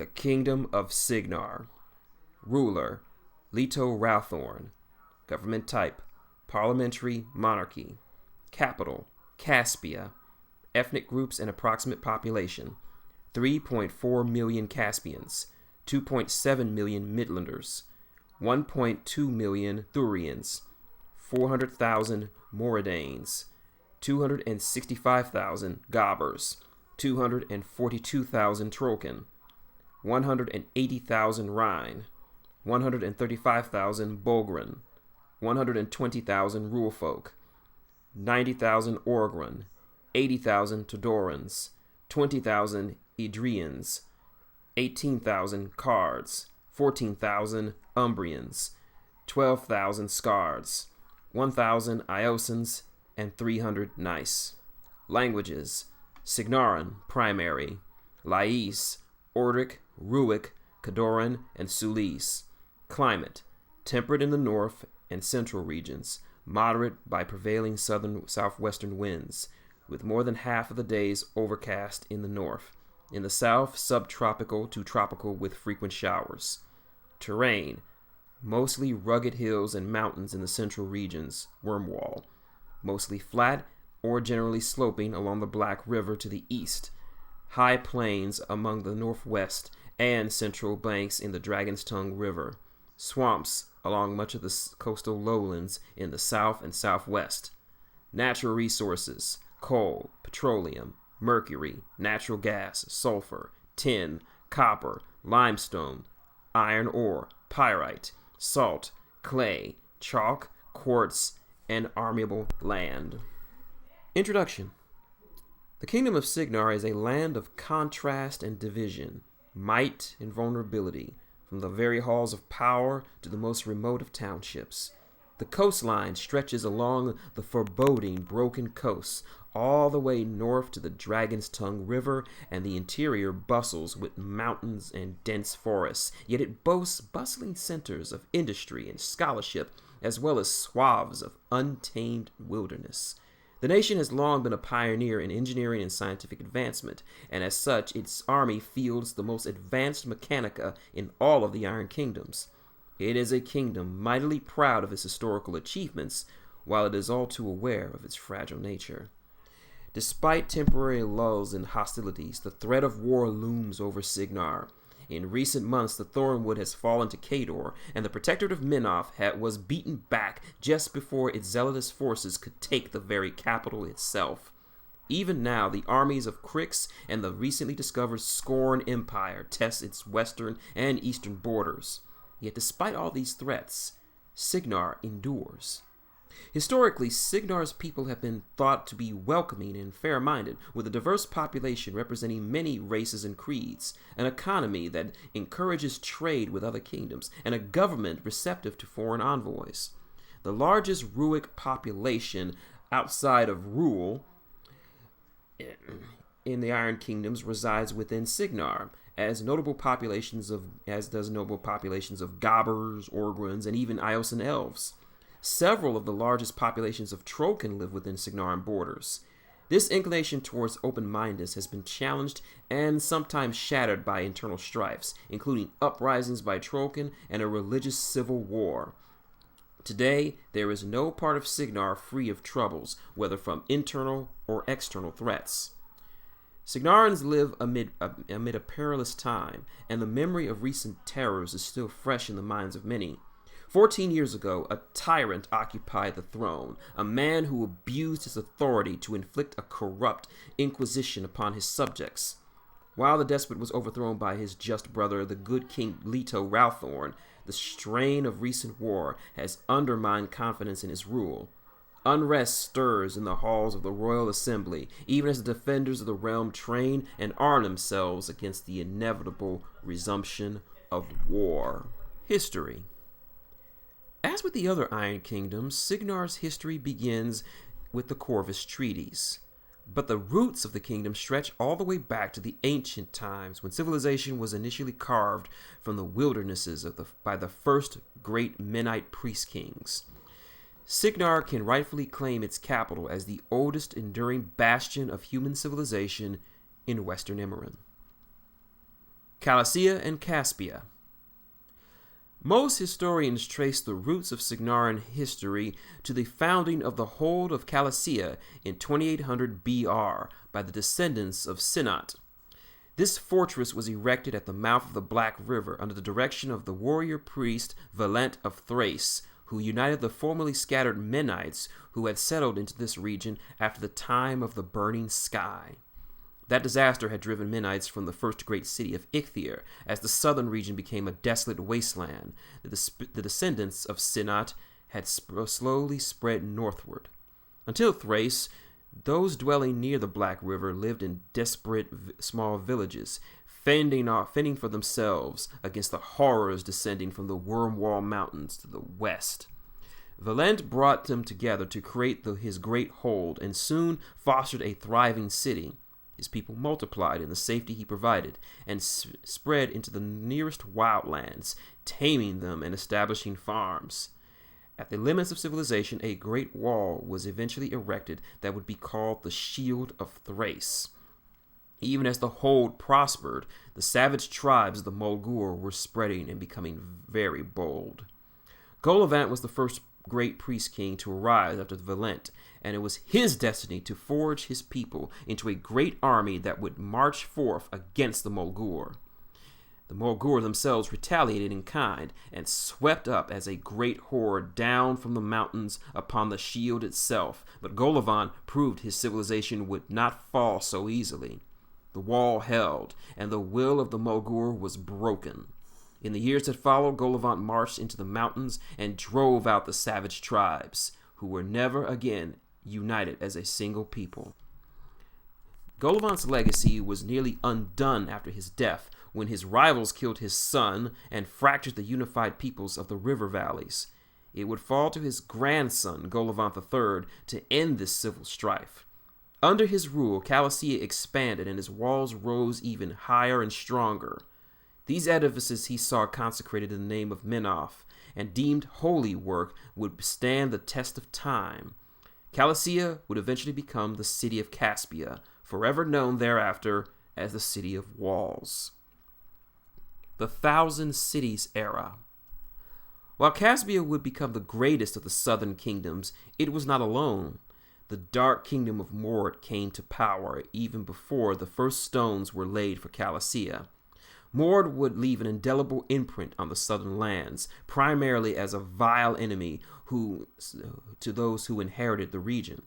The Kingdom of Cygnar. Ruler, Raelthorne. Government type, parliamentary monarchy. Capital, Caspia. Ethnic groups and approximate population, 3.4 million Caspians, 2.7 million Midlanders, 1.2 million Thurians, 400,000 Moredanes, 265,000 Gobbers, 242,000 Troken, 180,000 Rhine, 135,000 Bogren, 120,000 Rulefolk, 90,000 Orgren, 80,000 Todorans, 20,000 Idrians, 18,000 Cards, 14,000 Umbrians, 12,000 Scards, 1,000 Iosans, and 300 Nice. Languages: Cygnaran, primary, Lais, Ordic, Ruic, Cadoran, and Sulis. Climate: temperate in the north and central regions, moderate by prevailing southwestern winds, with more than half of the days overcast in the north. In the south, subtropical to tropical with frequent showers. Terrain: mostly rugged hills and mountains in the central regions, Wormwall. Mostly flat or generally sloping along the Black River to the east. High plains among the northwest and central banks in the Dragon's Tongue River. Swamps along much of the coastal lowlands in the south and southwest. Natural resources: coal, petroleum, mercury, natural gas, sulfur, tin, copper, limestone, iron ore, pyrite, salt, clay, chalk, quartz, and armable land. Introduction. The Kingdom of Cygnar is a land of contrast and division, might and vulnerability, from the very halls of power to the most remote of townships. The coastline stretches along the foreboding broken coasts, all the way north to the Dragon's Tongue River, and the interior bustles with mountains and dense forests, yet it boasts bustling centers of industry and scholarship, as well as swaths of untamed wilderness. The nation has long been a pioneer in engineering and scientific advancement, and as such, its army fields the most advanced mechanica in all of the Iron Kingdoms. It is a kingdom mightily proud of its historical achievements, while it is all too aware of its fragile nature. Despite temporary lulls in hostilities, the threat of war looms over Cygnar. In recent months, the Thornwood has fallen to Cador, and the Protectorate of Minoth was beaten back just before its zealous forces could take the very capital itself. Even now, the armies of Crix and the recently discovered Scorn Empire test its western and eastern borders. Yet despite all these threats, Cygnar endures. Historically, Cygnar's people have been thought to be welcoming and fair-minded, with a diverse population representing many races and creeds, an economy that encourages trade with other kingdoms, and a government receptive to foreign envoys. The largest Ruic population outside of Rule in the Iron Kingdoms resides within Cygnar, as does notable populations of Gobbers, Orgrens, and even Iosan elves. Several of the largest populations of Troken live within Cygnaran borders. This inclination towards open-mindedness has been challenged and sometimes shattered by internal strifes, including uprisings by Troken and a religious civil war. Today, there is no part of Cygnar free of troubles, whether from internal or external threats. Cygnarans live amid a perilous time, and the memory of recent terrors is still fresh in the minds of many. 14 years ago, a tyrant occupied the throne, a man who abused his authority to inflict a corrupt inquisition upon his subjects. While the despot was overthrown by his just brother, the good King Raelthorne, the strain of recent war has undermined confidence in his rule. Unrest stirs in the halls of the royal assembly, even as the defenders of the realm train and arm themselves against the inevitable resumption of war. History. As with the other Iron Kingdoms, Cygnar's history begins with the Corvus Treaties. But the roots of the kingdom stretch all the way back to the ancient times, when civilization was initially carved from the wildernesses by the first great Menite priest kings. Cygnar can rightfully claim its capital as the oldest enduring bastion of human civilization in western Immoren. Cilicia and Caspia. Most historians trace the roots of Cygnaran history to the founding of the hold of Cilicia in 2800 BR by the descendants of Cynat. This fortress was erected at the mouth of the Black River under the direction of the warrior priest Valent of Thrace, who united the formerly scattered Menites who had settled into this region after the time of the burning sky. That disaster had driven Menites from the first great city of Ichthyr, as the southern region became a desolate wasteland. The descendants of Cynat had slowly spread northward. Until Thrace, those dwelling near the Black River lived in desperate small villages, fending for themselves against the horrors descending from the Wormwall Mountains to the west. Valent brought them together to create his great hold and soon fostered a thriving city. His people multiplied in the safety he provided and spread into the nearest wildlands, taming them and establishing farms. At the limits of civilization, a great wall was eventually erected that would be called the Shield of Thrace. Even as the hold prospered, the savage tribes of the Mulgur were spreading and becoming very bold. Golovant was the first great priest king to arise after Valent, and it was his destiny to forge his people into a great army that would march forth against the Mulgur. The Mulgur themselves retaliated in kind and swept up as a great horde down from the mountains upon the shield itself, but Golovant proved his civilization would not fall so easily. The wall held, and the will of the Mulgur was broken. In the years that followed, Golovant marched into the mountains and drove out the savage tribes, who were never again united as a single people. Golovant's legacy was nearly undone after his death, when his rivals killed his son and fractured the unified peoples of the river valleys. It would fall to his grandson, Golovant III, to end this civil strife. Under his rule, Cilicia expanded and his walls rose even higher and stronger. These edifices he saw consecrated in the name of Menoth and deemed holy work would stand the test of time. Cilicia would eventually become the city of Caspia, forever known thereafter as the City of Walls. The Thousand Cities Era. While Caspia would become the greatest of the southern kingdoms, it was not alone. The dark kingdom of Mord came to power even before the first stones were laid for Cilicia. Mord would leave an indelible imprint on the southern lands, primarily as a vile enemy to those who inherited the region.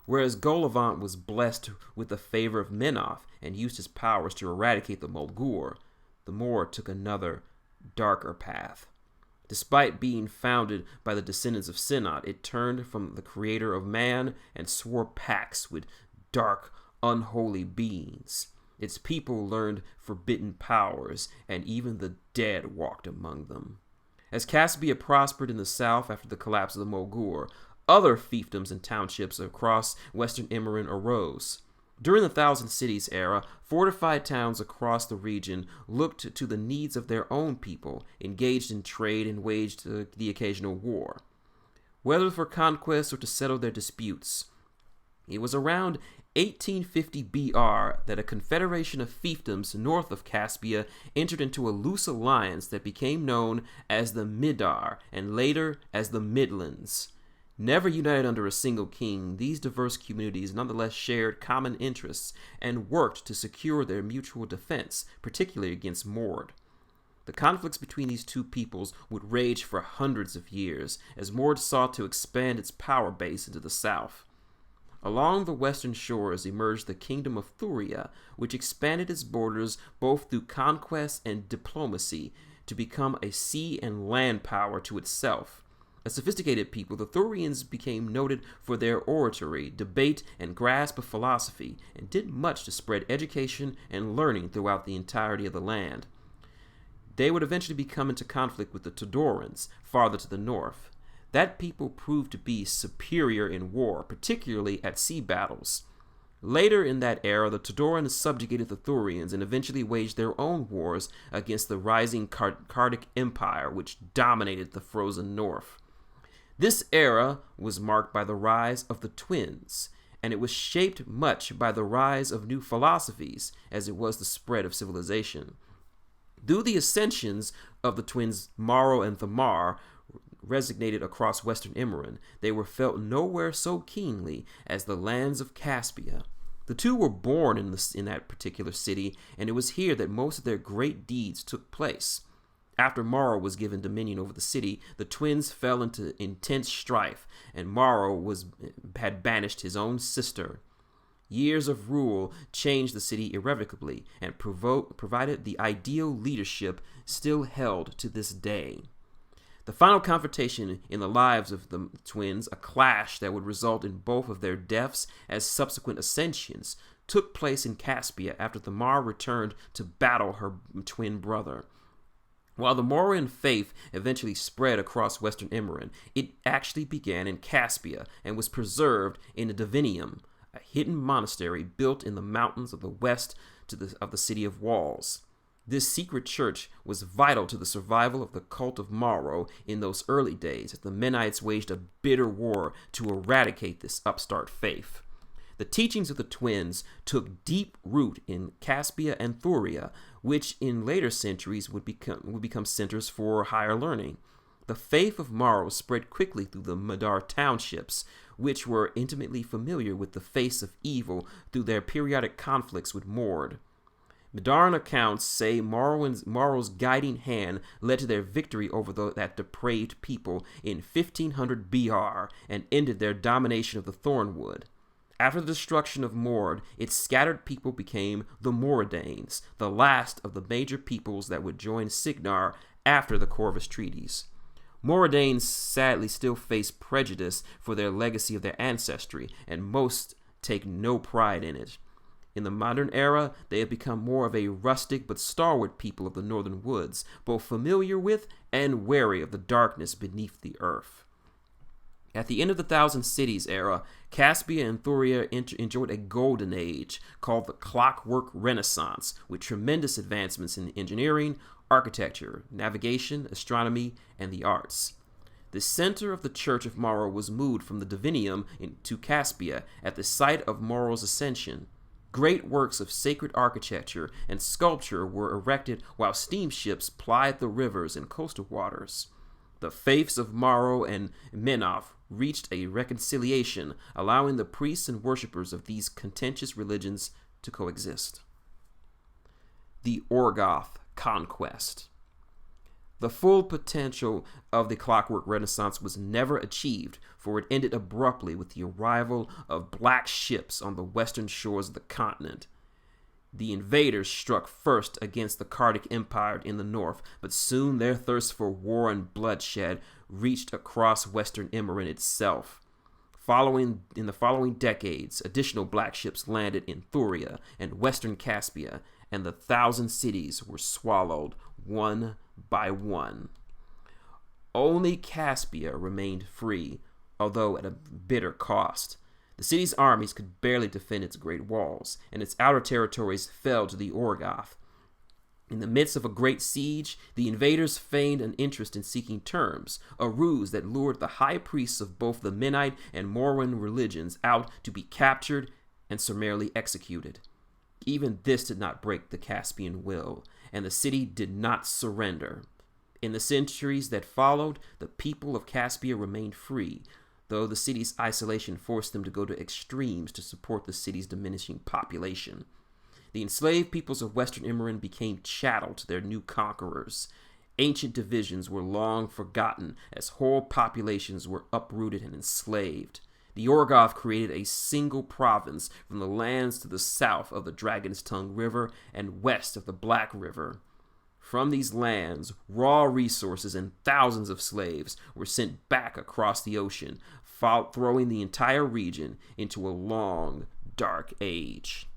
Whereas Golovant was blessed with the favor of Menoth and used his powers to eradicate the Mulgur, the Mord took another, darker path. Despite being founded by the descendants of Cynat, it turned from the creator of man and swore pacts with dark, unholy beings. Its people learned forbidden powers, and even the dead walked among them. As Caspia prospered in the south after the collapse of the Mulgur, other fiefdoms and townships across western Immoren arose. During the Thousand Cities era, fortified towns across the region looked to the needs of their own people, engaged in trade and waged the occasional war. Whether for conquest or to settle their disputes, it was around 1850 BR that a confederation of fiefdoms north of Caspia entered into a loose alliance that became known as the Midar and later as the Midlands. Never united under a single king, these diverse communities nonetheless shared common interests and worked to secure their mutual defense, particularly against Mord. The conflicts between these two peoples would rage for hundreds of years as Mord sought to expand its power base into the south. Along the western shores emerged the kingdom of Thuria, which expanded its borders both through conquest and diplomacy to become a sea and land power to itself. A sophisticated people, the Thurians became noted for their oratory, debate, and grasp of philosophy, and did much to spread education and learning throughout the entirety of the land. They would eventually become into conflict with the Tudorans, farther to the north. That people proved to be superior in war, particularly at sea battles. Later in that era, the Tudorans subjugated the Thurians and eventually waged their own wars against the rising Cardic Empire, which dominated the frozen north. This era was marked by the rise of the twins, and it was shaped much by the rise of new philosophies as it was the spread of civilization. Though the ascensions of the twins Maro and Thamar resonated across western Immoren, they were felt nowhere so keenly as the lands of Caspia. The two were born in that particular city, and it was here that most of their great deeds took place. After Maro was given dominion over the city, the twins fell into intense strife, and Maro had banished his own sister. Years of rule changed the city irrevocably and provided the ideal leadership still held to this day. The final confrontation in the lives of the twins, a clash that would result in both of their deaths as subsequent ascensions, took place in Caspia after Thamar returned to battle her twin brother. While the Moran faith eventually spread across western Immoren, it actually began in Caspia and was preserved in the Divinium, a hidden monastery built in the mountains of the west of the city of walls. This secret church was vital to the survival of the cult of Maro in those early days, as the Mennonites waged a bitter war to eradicate this upstart faith. The teachings of the twins took deep root in Caspia and Thuria, which in later centuries would become centers for higher learning. The faith of Maro spread quickly through the Madar townships, which were intimately familiar with the face of evil through their periodic conflicts with Mord. Madaran accounts say Maro's guiding hand led to their victory over that depraved people in 1500 BR and ended their domination of the Thornwood. After the destruction of Mord, its scattered people became the Moraddanes, the last of the major peoples that would join Cygnar after the Corvus treaties. Moraddanes sadly still face prejudice for their legacy of their ancestry, and most take no pride in it. In the modern era, they have become more of a rustic but stalwart people of the northern woods, both familiar with and wary of the darkness beneath the earth. At the end of the Thousand Cities era, Caspia and Thuria enjoyed a golden age called the Clockwork Renaissance, with tremendous advancements in engineering, architecture, navigation, astronomy, and the arts. The center of the Church of Maro was moved from the Divinium to Caspia at the site of Maro's ascension. Great works of sacred architecture and sculpture were erected while steamships plied the rivers and coastal waters. The faiths of Maro and Menoth reached a reconciliation, allowing the priests and worshippers of these contentious religions to coexist. The Orgoth conquest. The full potential of the Clockwork Renaissance was never achieved, for it ended abruptly with the arrival of black ships on the western shores of the continent. The invaders struck first against the Cardic Empire in the north, but soon their thirst for war and bloodshed reached across western Immoren itself. In the following decades, additional black ships landed in Thuria and western Caspia, and the Thousand Cities were swallowed one by one. Only Caspia remained free, although at a bitter cost. The city's armies could barely defend its great walls, and its outer territories fell to the Orgoth. In the midst of a great siege, the invaders feigned an interest in seeking terms, a ruse that lured the high priests of both the Mennonite and Moran religions out to be captured and summarily executed. Even this did not break the Caspian will, and the city did not surrender. In the centuries that followed, the people of Caspia remained free, though the city's isolation forced them to go to extremes to support the city's diminishing population. The enslaved peoples of western Immoren became chattel to their new conquerors. Ancient divisions were long forgotten as whole populations were uprooted and enslaved. The Orgoth created a single province from the lands to the south of the Dragon's Tongue River and west of the Black River. From these lands, raw resources and thousands of slaves were sent back across the ocean, throwing the entire region into a long, dark age.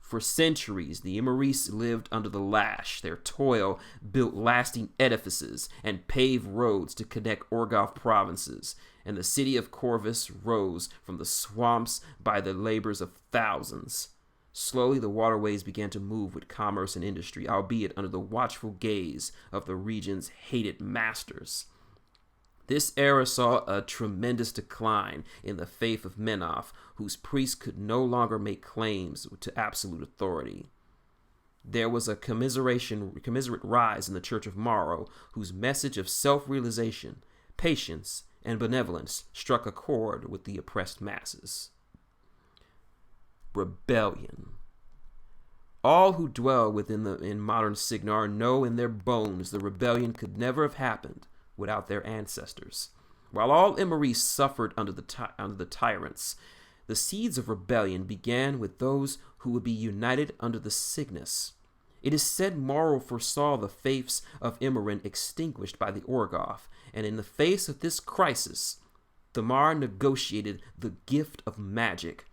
For centuries, the Immoris lived under the lash. Their toil built lasting edifices and paved roads to connect Orgoth provinces, and the city of Corvus rose from the swamps by the labors of thousands. Slowly, the waterways began to move with commerce and industry, albeit under the watchful gaze of the region's hated masters. This era saw a tremendous decline in the faith of Menoth, whose priests could no longer make claims to absolute authority. there was a commiserate rise in the Church of Morrow, whose message of self-realization, patience, and benevolence struck a chord with the oppressed masses. Rebellion. All who dwell in modern Cygnar know in their bones the rebellion could never have happened without their ancestors. While all Immoren suffered under the tyrants, the seeds of rebellion began with those who would be united under the Cygnus. It is said Morrow foresaw the faiths of Immoren extinguished by the Orgoth, and in the face of this crisis, Thamar negotiated the gift of magic.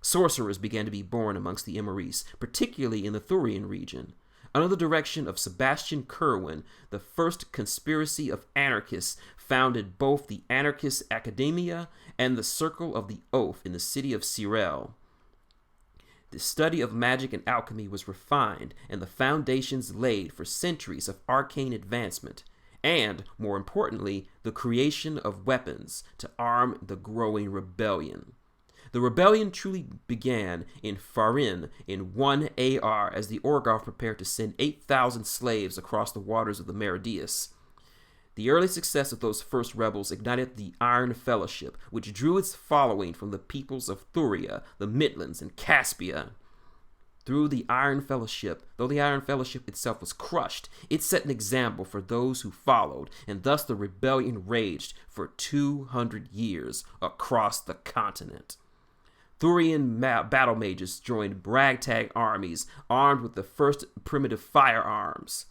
Sorcerers began to be born amongst the Immoren, particularly in the Thurian region. Under the direction of Sebastian Kerwin, the first conspiracy of anarchists founded both the Anarchist Academia and the Circle of the Oath in the city of Cyril. The study of magic and alchemy was refined, and the foundations laid for centuries of arcane advancement, and, more importantly, the creation of weapons to arm the growing rebellion. The rebellion truly began in Farin in 1 AR as the Orgoth prepared to send 8,000 slaves across the waters of the Meridius. The early success of those first rebels ignited the Iron Fellowship, which drew its following from the peoples of Thuria, the Midlands, and Caspia. Though the Iron Fellowship itself was crushed, it set an example for those who followed, and thus the rebellion raged for 200 years across the continent. Thurian battle mages joined ragtag armies armed with the first primitive firearms.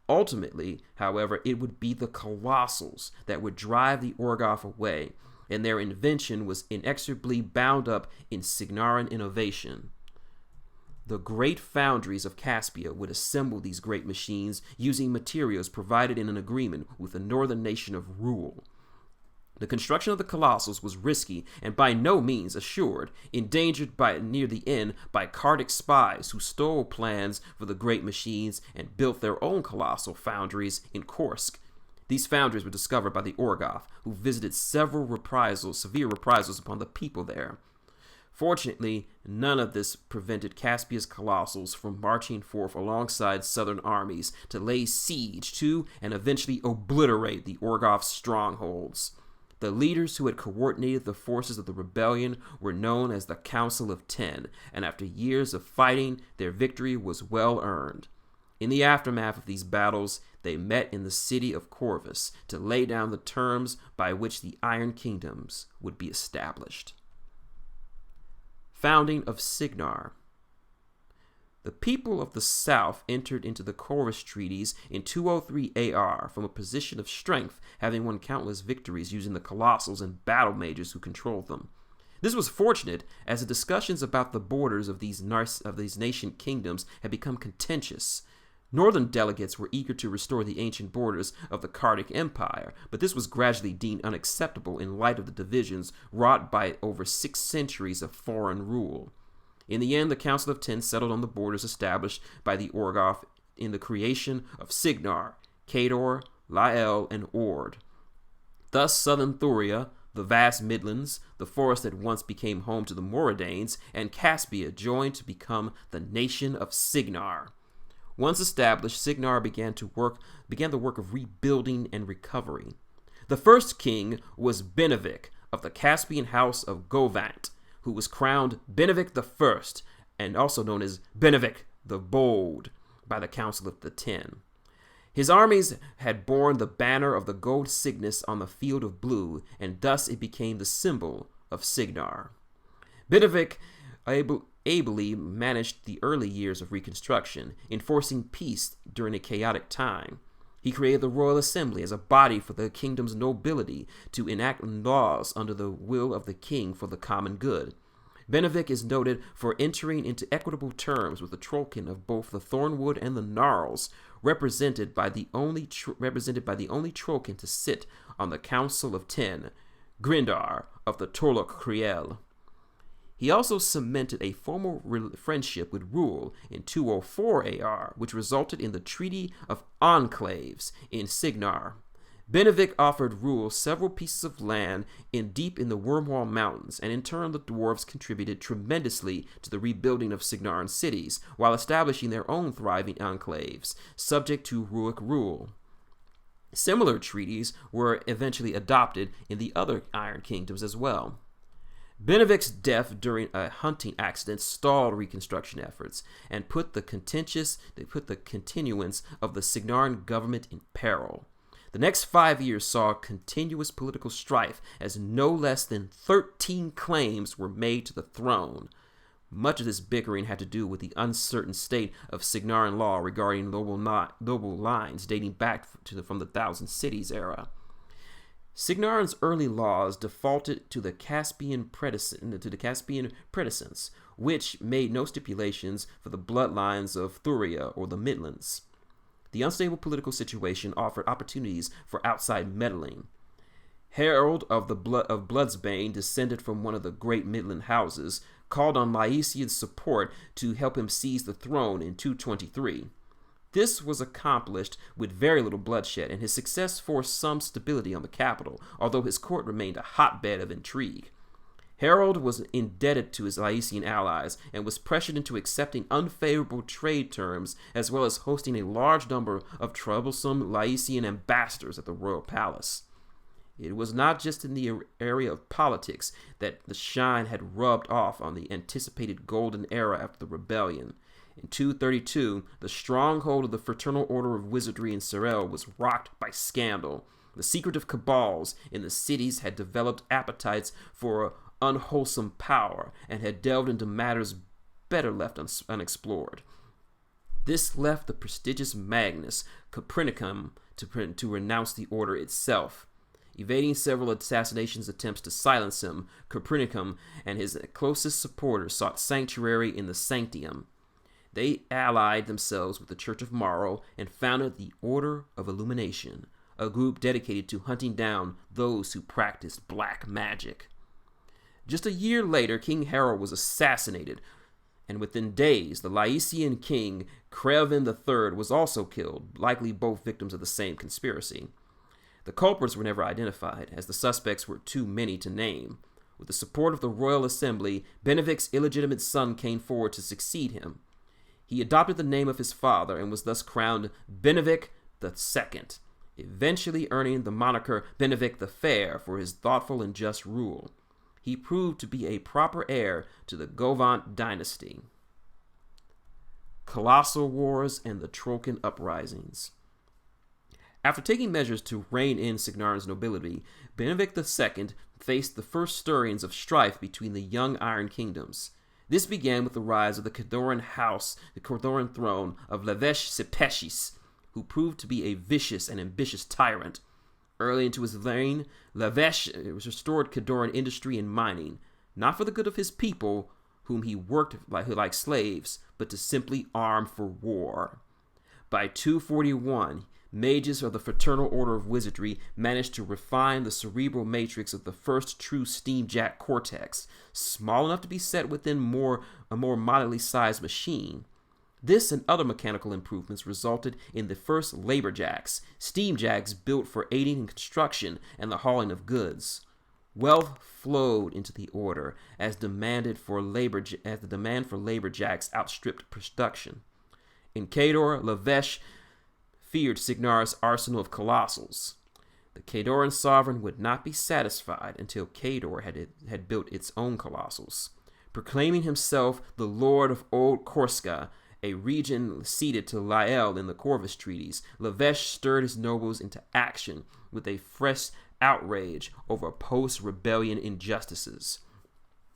Ultimately, however, it would be the Colossals that would drive the Orgoth away, and their invention was inexorably bound up in Cygnaran innovation. The great foundries of Caspia would assemble these great machines using materials provided in an agreement with the northern nation of Rule. The construction of the Colossals was risky and by no means assured, endangered near the end by Cardic spies who stole plans for the great machines and built their own colossal foundries in Korsk. These foundries were discovered by the Orgoth, who visited severe reprisals upon the people there. Fortunately, none of this prevented Caspia's Colossals from marching forth alongside southern armies to lay siege to and eventually obliterate the Orgoth's strongholds. The leaders who had coordinated the forces of the rebellion were known as the Council of Ten, and after years of fighting, their victory was well earned. In the aftermath of these battles, they met in the city of Corvus to lay down the terms by which the Iron Kingdoms would be established. Founding of Cygnar. The people of the south entered into the Corvus treaties in 203 AR from a position of strength, having won countless victories using the Colossals and battle mages who controlled them. This was fortunate, as the discussions about the borders of these nation kingdoms had become contentious. Northern delegates were eager to restore the ancient borders of the Cardic Empire, but this was gradually deemed unacceptable in light of the divisions wrought by over 6 centuries of foreign rule. In the end, the Council of Ten settled on the borders established by the Orgoth in the creation of Cygnar, Cador, Lael, and Ord. Thus, southern Thuria, the vast Midlands, the forest that once became home to the Moridanes, and Caspia joined to become the nation of Cygnar. Once established, Cygnar began the work of rebuilding and recovery. The first king was Benevik of the Caspian house of Govant, who was crowned Benevik I, and also known as Benevik the Bold, by the Council of the Ten. His armies had borne the banner of the gold Cygnus on the field of blue, and thus it became the symbol of Cygnar. Benevik ably managed the early years of Reconstruction, enforcing peace during a chaotic time. He created the Royal Assembly as a body for the kingdom's nobility to enact laws under the will of the king for the common good. Benevik is noted for entering into equitable terms with the Trollkin of both the Thornwood and the Gnarls, represented by the only Trollkin to sit on the Council of Ten, Grindar of the Torlok Kriel. He also cemented a formal friendship with Rule in 204 AR, which resulted in the Treaty of Enclaves in Cygnar. Benevik offered rule several pieces of land deep in the Wormwall Mountains, and in turn the dwarves contributed tremendously to the rebuilding of Cygnar cities, while establishing their own thriving enclaves, subject to Ruic rule. Similar treaties were eventually adopted in the other Iron Kingdoms as well. Benevik's death during a hunting accident stalled reconstruction efforts and put the continuance of the Cygnar government in peril. The next 5 years saw continuous political strife as no less than 13 claims were made to the throne. Much of this bickering had to do with the uncertain state of Cygnaran law regarding noble lines dating back from the Thousand Cities era. Cygnaran's early laws defaulted to the Caspian predecessors, which made no stipulations for the bloodlines of Thuria or the Midlands. The unstable political situation offered opportunities for outside meddling. Harold of Bloodsbane, descended from one of the great Midland houses, called on Lycian's support to help him seize the throne in 223. This was accomplished with very little bloodshed, and his success forced some stability on the capital, although his court remained a hotbed of intrigue. Harold was indebted to his Lycian allies and was pressured into accepting unfavorable trade terms, as well as hosting a large number of troublesome Lycian ambassadors at the royal palace. It was not just in the area of politics that the shine had rubbed off on the anticipated golden era after the rebellion. In 232, the stronghold of the Fraternal Order of Wizardry in Sorel was rocked by scandal. The secretive cabals in the cities had developed appetites for unwholesome power and had delved into matters better left unexplored. This left the prestigious Magnus Copernicum to renounce the order itself. Evading several assassination attempts to silence him, Copernicum and his closest supporters sought sanctuary in the Sanctium. They allied themselves with the Church of Morrow and founded the Order of Illumination, a group dedicated to hunting down those who practiced black magic. Just a year later, King Harold was assassinated, and within days, the Lycian king, Creven III, was also killed, likely both victims of the same conspiracy. The culprits were never identified, as the suspects were too many to name. With the support of the Royal Assembly, Benevik's illegitimate son came forward to succeed him. He adopted the name of his father and was thus crowned Benevik II, eventually earning the moniker Benevik the Fair for his thoughtful and just rule. He proved to be a proper heir to the Govant dynasty. Colossal Wars and the Trollkin Uprisings. After taking measures to rein in Cygnar's nobility, Benevik II faced the first stirrings of strife between the young Iron Kingdoms. This began with the rise of the Cadoran house, the Cadoran throne of Lavesh Sepeshis, who proved to be a vicious and ambitious tyrant. Early into his reign, Lavesh restored Cadoran industry and mining, not for the good of his people, whom he worked like slaves, but to simply arm for war. By 241, mages of the Fraternal Order of Wizardry managed to refine the cerebral matrix of the first true steamjack cortex, small enough to be set within a more moderately sized machine. This and other mechanical improvements resulted in the first laborjacks, steamjacks built for aiding in construction and the hauling of goods. Wealth flowed into the order as the demand for laborjacks outstripped production. In Cador, Lavesh feared Cygnar's arsenal of colossals. The Cadoran sovereign would not be satisfied until Cador had built its own colossals. Proclaiming himself the Lord of Old Corsica, a region ceded to Lael in the Corvus treaties, Lavesh stirred his nobles into action with a fresh outrage over post-rebellion injustices.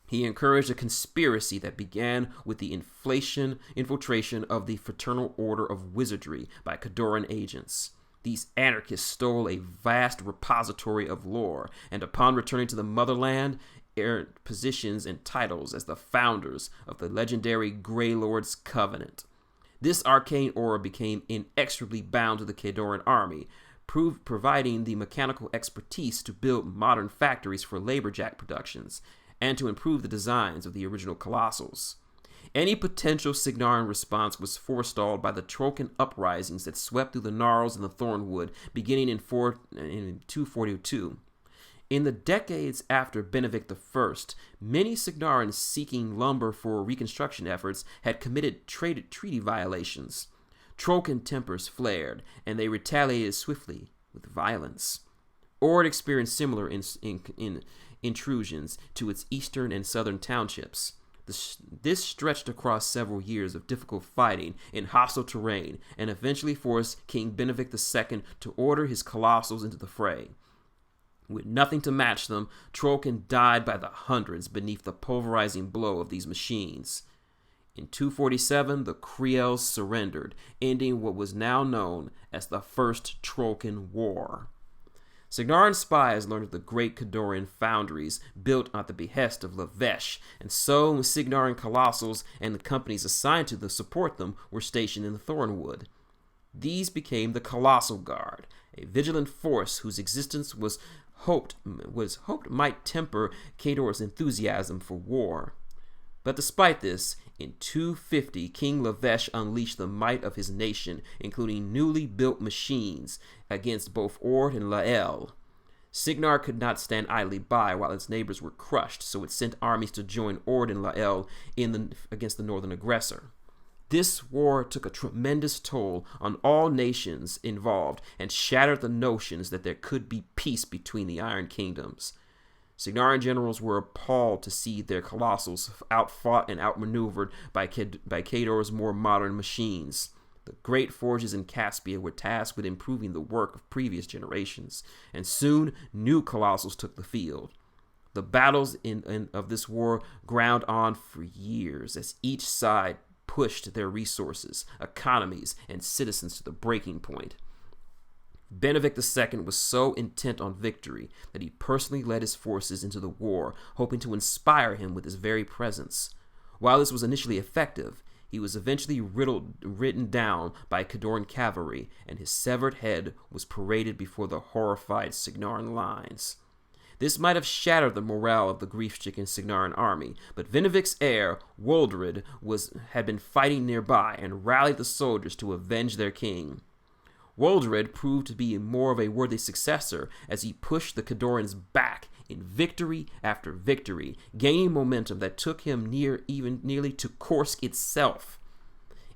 He encouraged a conspiracy that began with the infiltration of the Fraternal Order of Wizardry by Cadoran agents. These anarchists stole a vast repository of lore, and upon returning to the motherland, earned positions and titles as the founders of the legendary Grey Lord's Covenant. This arcane aura became inexorably bound to the Cadoran army, providing the mechanical expertise to build modern factories for laborjack productions, and to improve the designs of the original colossals. Any potential Cygnaran response was forestalled by the Trocan uprisings that swept through the Gnarls and the Thornwood, beginning in 242. In the decades after Benedict I, many Cygnarans seeking lumber for reconstruction efforts had committed treaty violations. Trocan tempers flared, and they retaliated swiftly with violence. Ord experienced similar intrusions to its eastern and southern townships. This stretched across several years of difficult fighting in hostile terrain and eventually forced King Benedict II to order his colossals into the fray. With nothing to match them, Trocan died by the hundreds beneath the pulverizing blow of these machines. In 247, the Creels surrendered, ending what was now known as the First Trocan War. Cygnaran spies learned of the great Cadorian foundries built at the behest of Lavesh, and so Cygnaran colossals and the companies assigned to support them were stationed in the Thornwood. These became the Colossal Guard, a vigilant force whose existence was hoped might temper Cador's enthusiasm for war. But despite this, in 250, King Lavesh unleashed the might of his nation, including newly built machines, against both Ord and Lael. Cygnar could not stand idly by while its neighbors were crushed, so it sent armies to join Ord and Lael against the northern aggressor. This war took a tremendous toll on all nations involved and shattered the notions that there could be peace between the Iron Kingdoms. Cygnaran generals were appalled to see their colossals outfought and outmaneuvered by Cador's more modern machines. The great forges in Caspia were tasked with improving the work of previous generations, and soon new colossals took the field. The battles of this war ground on for years as each side pushed their resources, economies, and citizens to the breaking point. Benedict II was so intent on victory that he personally led his forces into the war, hoping to inspire him with his very presence. While this was initially effective, he was eventually ridden down by Cadorian cavalry, and his severed head was paraded before the horrified Cygnaran lines. This might have shattered the morale of the grief-stricken Cygnaran army, but Benedict's heir, Woldred, had been fighting nearby and rallied the soldiers to avenge their king. Woldred proved to be more of a worthy successor as he pushed the Cadorians back in victory after victory, gaining momentum that took him nearly to Kursk itself.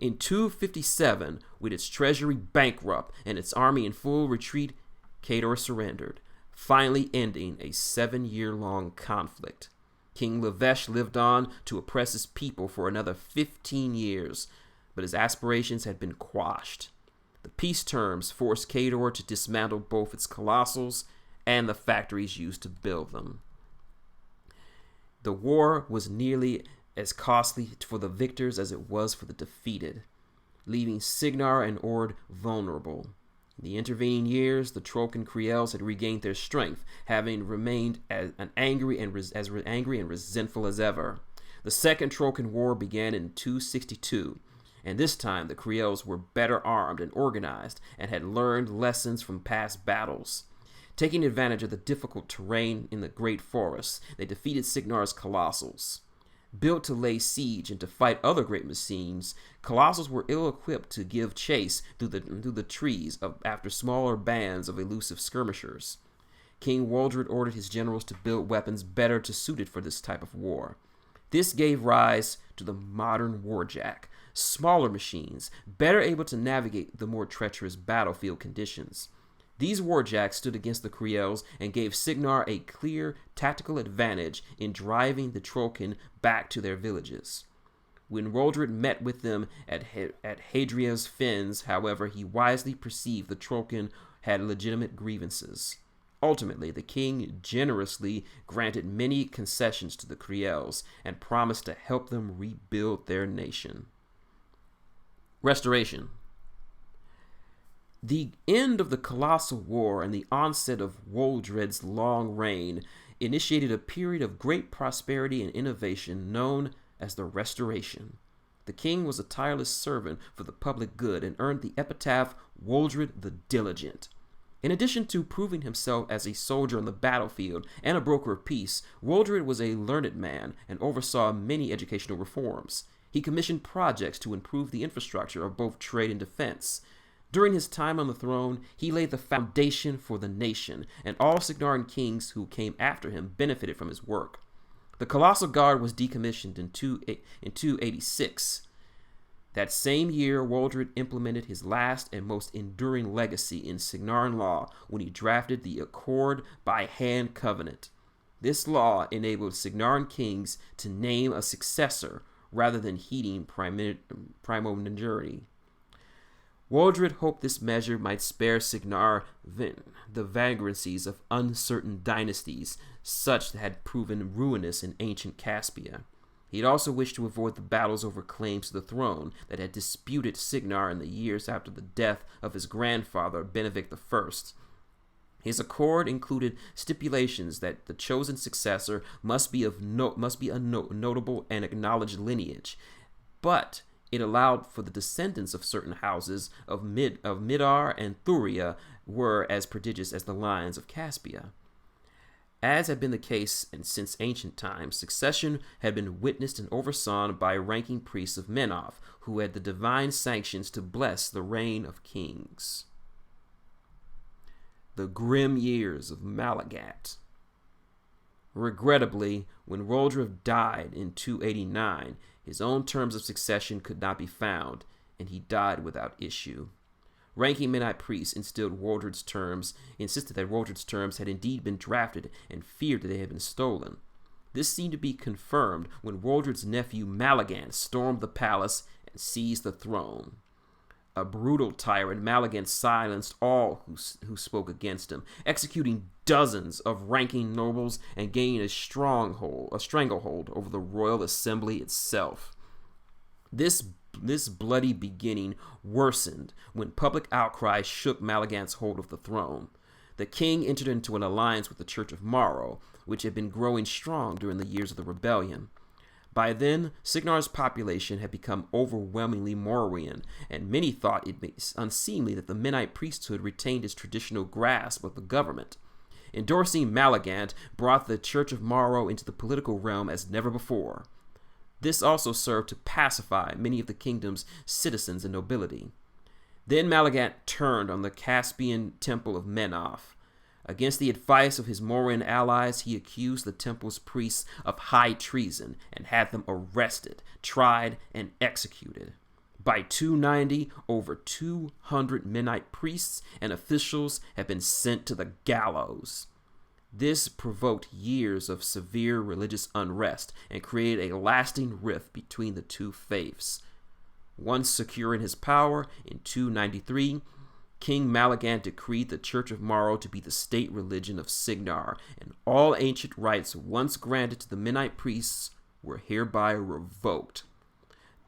In 257, with its treasury bankrupt and its army in full retreat, Cador surrendered, finally ending a 7-year-long conflict. King Lavesh lived on to oppress his people for another 15 years, but his aspirations had been quashed. The peace terms forced Cador to dismantle both its colossals and the factories used to build them. The war was nearly as costly for the victors as it was for the defeated, leaving Cygnar and Ord vulnerable. In the intervening years, the Trocan Creels had regained their strength, having remained as angry and resentful as ever. The Second Trocan War began in 262, and this time the Creels were better armed and organized and had learned lessons from past battles. Taking advantage of the difficult terrain in the Great Forests, they defeated Cygnar's colossals. Built to lay siege and to fight other great machines, colossals were ill-equipped to give chase through the trees after smaller bands of elusive skirmishers. King Woldred ordered his generals to build weapons better suited for this type of war. This gave rise to the modern warjack, smaller machines, better able to navigate the more treacherous battlefield conditions. These warjacks stood against the Creels and gave Cygnar a clear tactical advantage in driving the Trocan back to their villages. When Woldred met with them at Hadria's Fens, however, he wisely perceived the Trocan had legitimate grievances. Ultimately, the king generously granted many concessions to the Creels and promised to help them rebuild their nation. Restoration. The end of the Colossal War and the onset of Woldred's long reign initiated a period of great prosperity and innovation known as the Restoration. The king was a tireless servant for the public good and earned the epitaph Woldred the Diligent. In addition to proving himself as a soldier on the battlefield and a broker of peace, Woldred was a learned man and oversaw many educational reforms. He commissioned projects to improve the infrastructure of both trade and defense. During his time on the throne, he laid the foundation for the nation, and all Cygnaran kings who came after him benefited from his work. The Colossal Guard was decommissioned in 286. That same year, Waldred implemented his last and most enduring legacy in Cygnaran law when he drafted the Accord by Hand Covenant. This law enabled Cygnaran kings to name a successor rather than heeding primogeniture. Waldred hoped this measure might spare Cygnar the vagrancies of uncertain dynasties, such that had proven ruinous in ancient Caspia. He had also wished to avoid the battles over claims to the throne that had disputed Cygnar in the years after the death of his grandfather, Benedict I. His accord included stipulations that the chosen successor must be a notable and acknowledged lineage, but it allowed for the descendants of certain houses of Midar and Thuria were as prodigious as the lines of Caspia. As had been the case since ancient times, succession had been witnessed and overseen by ranking priests of Menoth, who had the divine sanctions to bless the reign of kings. The grim years of Malagant. Regrettably, when Waldred died in 289, his own terms of succession could not be found, and he died without issue. Ranking Menite priests insisted that Waldred's terms had indeed been drafted and feared that they had been stolen. This seemed to be confirmed when Waldred's nephew Malagant stormed the palace and seized the throne. A brutal tyrant, Malagant silenced all who spoke against him, executing dozens of ranking nobles and gaining a stranglehold over the royal assembly itself. This bloody beginning worsened when public outcry shook Malagant's hold of the throne. The king entered into an alliance with the Church of Morrow, which had been growing strong during the years of the rebellion. By then, Cygnar's population had become overwhelmingly Morrowian, and many thought it unseemly that the Menite priesthood retained its traditional grasp of the government. Endorsing Malagant brought the Church of Morrow into the political realm as never before. This also served to pacify many of the kingdom's citizens and nobility. Then Malagant turned on the Caspian temple of Menoth. Against the advice of his Moran allies, he accused the temple's priests of high treason and had them arrested, tried, and executed. By 290, over 200 Menite priests and officials had been sent to the gallows. This provoked years of severe religious unrest and created a lasting rift between the two faiths. Once secure in his power, in 293, King Malagant decreed the Church of Morrow to be the state religion of Cygnar, and all ancient rights once granted to the Menite priests were hereby revoked.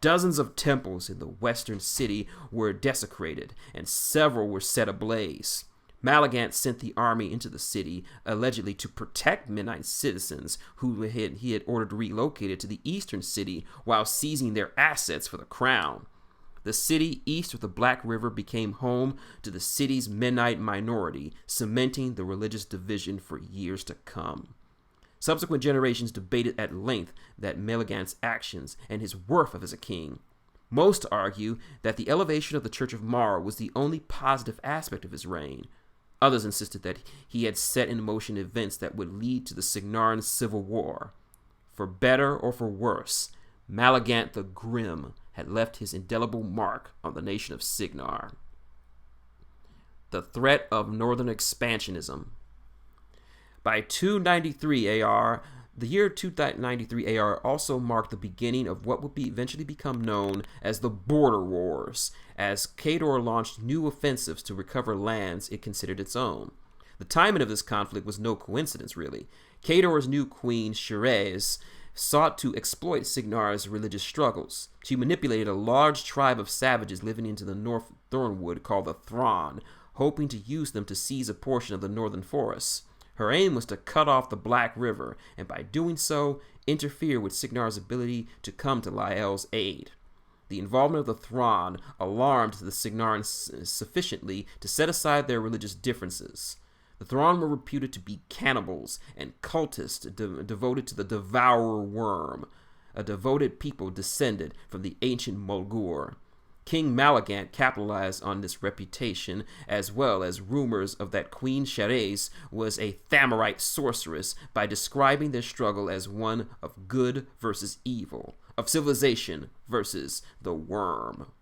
Dozens of temples in the western city were desecrated, and several were set ablaze. Malagant sent the army into the city, allegedly to protect Menite citizens who he had ordered relocated to the eastern city while seizing their assets for the crown. The city east of the Black River became home to the city's Menite minority, cementing the religious division for years to come. Subsequent generations debated at length that Malagant's actions and his worth as a king. Most argue that the elevation of the Church of Morrow was the only positive aspect of his reign. Others insisted that he had set in motion events that would lead to the Sigaran Civil War. For better or for worse, Malagant the Grim had left his indelible mark on the nation of Cygnar. The threat of northern expansionism. By 293 AR, the year 293 AR also marked the beginning of what would eventually become known as the Border Wars, as Cador launched new offensives to recover lands it considered its own. The timing of this conflict was no coincidence, really. Cador's new queen, Sherez, sought to exploit Cygnar's religious struggles. She manipulated a large tribe of savages living into the North Thornwood called the Thrawn, hoping to use them to seize a portion of the northern forests. Her aim was to cut off the Black River, and by doing so, interfere with Cygnar's ability to come to Lael's aid. The involvement of the Thrawn alarmed the Cygnarans sufficiently to set aside their religious differences. The Thrawn were reputed to be cannibals and cultists devoted to the devourer worm. a devoted people descended from the ancient Mulgur. King Malagant capitalized on this reputation, as well as rumors of that Queen Sherez was a Thamorite sorceress, by describing their struggle as one of good versus evil, of civilization versus the worm.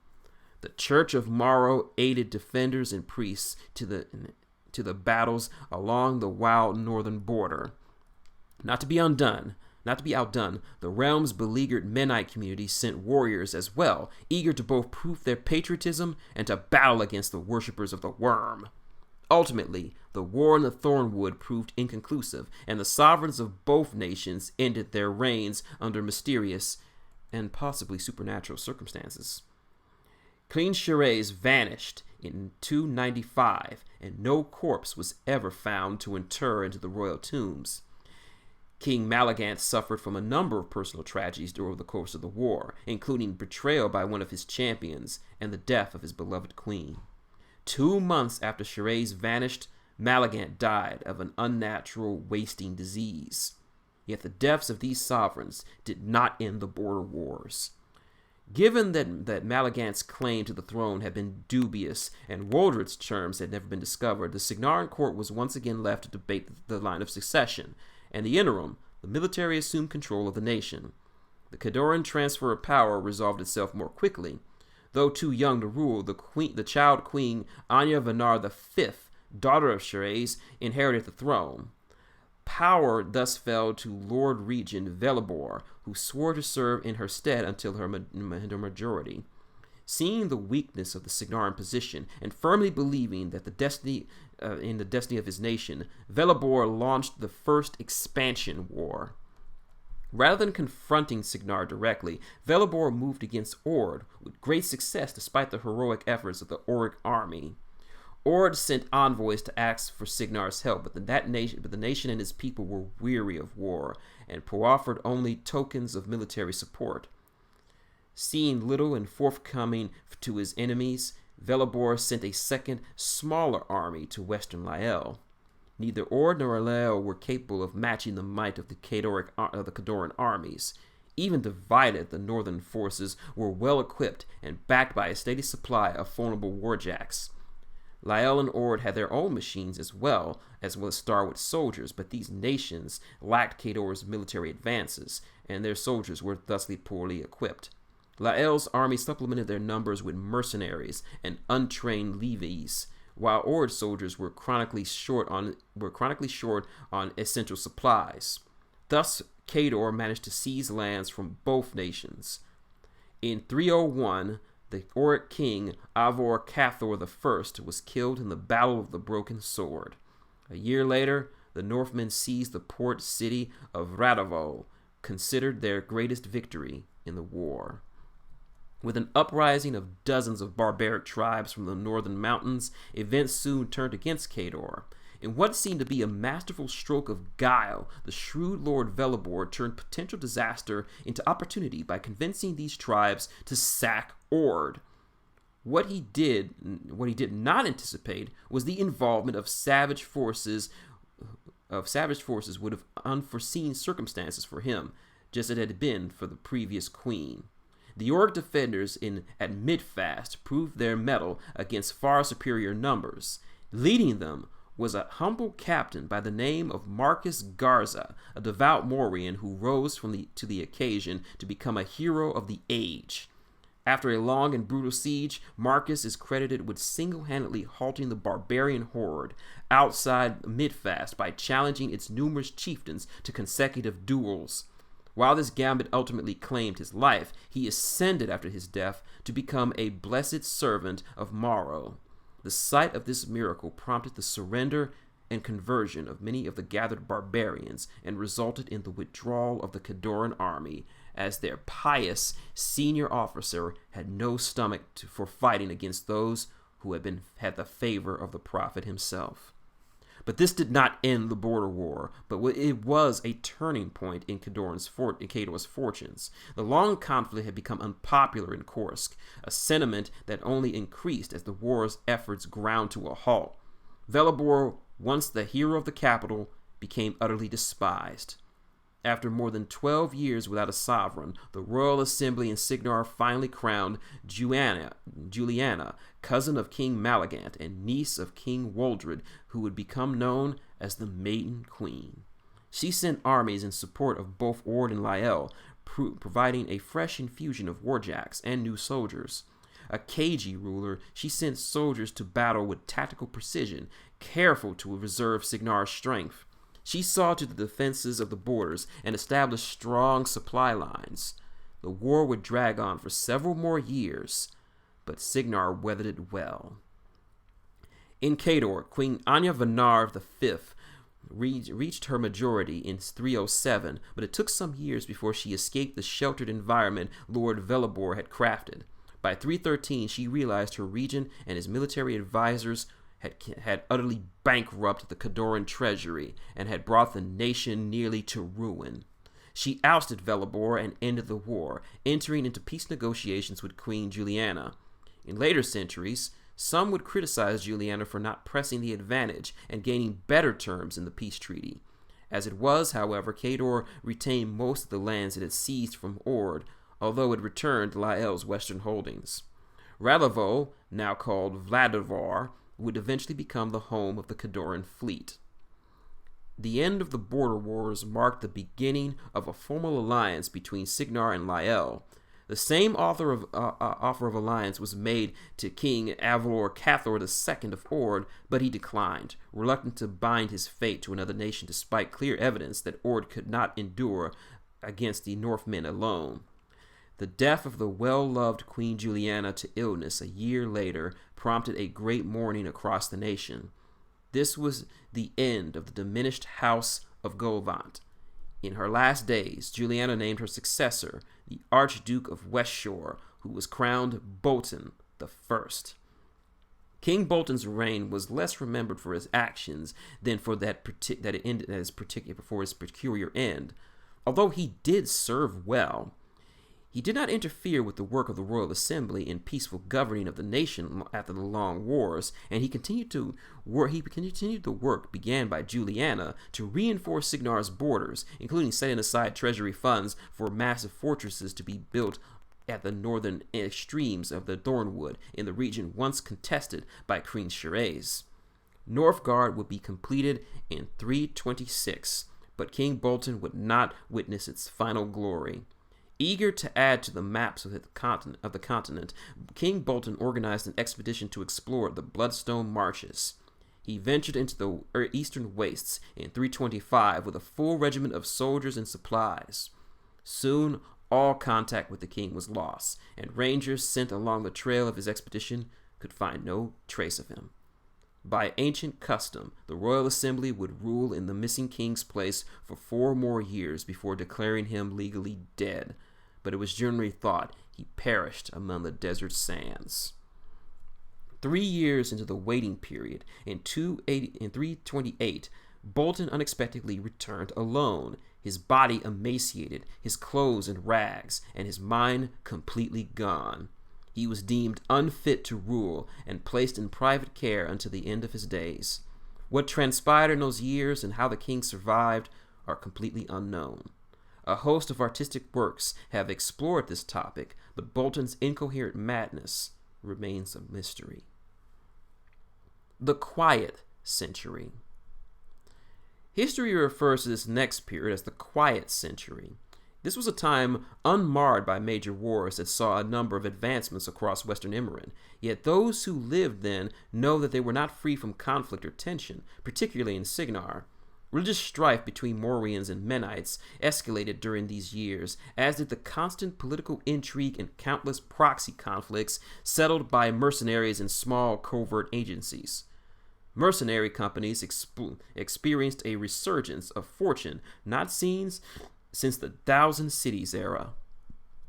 The Church of Morrow aided defenders and priests to the battles along the wild northern border. Not to be outdone, the realm's beleaguered Menite community sent warriors as well, eager to both prove their patriotism and to battle against the worshippers of the worm. Ultimately, the war in the Thornwood proved inconclusive, and the sovereigns of both nations ended their reigns under mysterious and possibly supernatural circumstances. Queen Sherez vanished in 295, and no corpse was ever found to inter into the royal tombs. King Malagant suffered from a number of personal tragedies during the course of the war, including betrayal by one of his champions and the death of his beloved queen. 2 months after Sherez vanished, Malagant died of an unnatural wasting disease. Yet the deaths of these sovereigns did not end the border wars. Given that Malagant's claim to the throne had been dubious and Waldred's terms had never been discovered, the Cygnar court was once again left to debate the line of succession. In the interim, the military assumed control of the nation. The Cadoran transfer of power resolved itself more quickly. Though too young to rule, the child queen Anya Vanar V, daughter of Sherez, inherited the throne. Power thus fell to Lord Regent Velibor, who swore to serve in her stead until her majority. Seeing the weakness of the Cygnaran position and firmly believing that the destiny of his nation, Velibor launched the first expansion war. Rather than confronting Cygnar directly, Velibor moved against Ord with great success despite the heroic efforts of the Auric army. Ord sent envoys to ask for Cygnar's help, but the nation and his people were weary of war and proffered only tokens of military support. Seeing little and forthcoming to his enemies, Velibor sent a second, smaller army to western Lael. Neither Ord nor Lael were capable of matching the might of the Cadoran armies. Even divided, the northern forces were well equipped and backed by a steady supply of formidable warjacks. Lael and Ord had their own machines as well as Starwood soldiers, but these nations lacked Cador's military advances, and their soldiers were thusly poorly equipped. Lael's army supplemented their numbers with mercenaries and untrained levies, while Ord soldiers were chronically short on essential supplies. Thus, Cador managed to seize lands from both nations. In 301, the Auric king Avor Cathor I was killed in the Battle of the Broken Sword. A year later, the Northmen seized the port city of Radavoll, considered their greatest victory in the war. With an uprising of dozens of barbaric tribes from the northern mountains, events soon turned against Cador. In what seemed to be a masterful stroke of guile, the shrewd Lord Velibor turned potential disaster into opportunity by convincing these tribes to sack Ord. What he did not anticipate was the involvement of savage forces would have unforeseen circumstances for him, just as it had been for the previous queen. The Orc defenders at Midfast proved their mettle against far superior numbers. Leading them was a humble captain by the name of Marcus Garza, a devout Morian who rose to the occasion to become a hero of the age. After a long and brutal siege, Marcus is credited with single-handedly halting the barbarian horde outside Midfast by challenging its numerous chieftains to consecutive duels. While this gambit ultimately claimed his life, he ascended after his death to become a blessed servant of Morrow. The sight of this miracle prompted the surrender and conversion of many of the gathered barbarians and resulted in the withdrawal of the Cadoran army, as their pious senior officer had no stomach for fighting against those who had the favor of the prophet himself. But this did not end the border war, but it was a turning point in Cador's fortunes. The long conflict had become unpopular in Kursk, a sentiment that only increased as the war's efforts ground to a halt. Velibor, once the hero of the capital, became utterly despised. After more than 12 years without a sovereign, the Royal Assembly in Cygnar finally crowned Juliana, cousin of King Malagant and niece of King Woldred, who would become known as the Maiden Queen. She sent armies in support of both Ord and Lael, providing a fresh infusion of warjacks and new soldiers. A cagey ruler, she sent soldiers to battle with tactical precision, careful to reserve Cygnar's strength. She saw to the defenses of the borders and established strong supply lines. The war would drag on for several more years, but Cygnar weathered it well. In Cador, Queen Anya Vanar V reached her majority in 307, but it took some years before she escaped the sheltered environment Lord Velibor had crafted. By 313, she realized her regent and his military advisors had utterly bankrupted the Cadoran treasury and had brought the nation nearly to ruin. She ousted Velibor and ended the war, entering into peace negotiations with Queen Juliana. In later centuries, some would criticize Juliana for not pressing the advantage and gaining better terms in the peace treaty. As it was, however, Cador retained most of the lands it had seized from Ord, although it returned Lael's western holdings. Ralavo, now called Vladivar, would eventually become the home of the Cadoran fleet. The end of the border wars marked the beginning of a formal alliance between Cygnar and Lael. The same offer of alliance was made to King Avalor Cathor II of Ord, but he declined, reluctant to bind his fate to another nation despite clear evidence that Ord could not endure against the Northmen alone. The death of the well-loved Queen Juliana to illness a year later prompted a great mourning across the nation. This was the end of the diminished house of Golvant. In her last days, Juliana named her successor, the Archduke of Westshore, who was crowned Bolton I. King Bolton's reign was less remembered for his actions than for his peculiar end. Although he did serve well, he did not interfere with the work of the Royal Assembly in peaceful governing of the nation after the long wars, and he continued the work began by Juliana to reinforce Cygnar's borders, including setting aside treasury funds for massive fortresses to be built at the northern extremes of the Thornwood in the region once contested by Queen Sherez. Northgard would be completed in 326, but King Bolton would not witness its final glory. Eager to add to the maps of the continent, King Bolton organized an expedition to explore the Bloodstone Marshes. He ventured into the eastern wastes in 325 with a full regiment of soldiers and supplies. Soon, all contact with the king was lost, and rangers sent along the trail of his expedition could find no trace of him. By ancient custom, the Royal Assembly would rule in the missing king's place for 4 more years before declaring him legally dead, but it was generally thought he perished among the desert sands. 3 years into the waiting period, in 328, Bolton unexpectedly returned alone, his body emaciated, his clothes in rags, and his mind completely gone. He was deemed unfit to rule and placed in private care until the end of his days. What transpired in those years and how the king survived are completely unknown. A host of artistic works have explored this topic, but Bolton's incoherent madness remains a mystery. The Quiet Century. History refers to this next period as the Quiet Century. This was a time unmarred by major wars that saw a number of advancements across western Immoren, yet those who lived then know that they were not free from conflict or tension, particularly in Cygnar. Religious strife between Moreans and Menites escalated during these years, as did the constant political intrigue and countless proxy conflicts settled by mercenaries and small covert agencies. Mercenary companies experienced a resurgence of fortune not seen since the Thousand Cities era.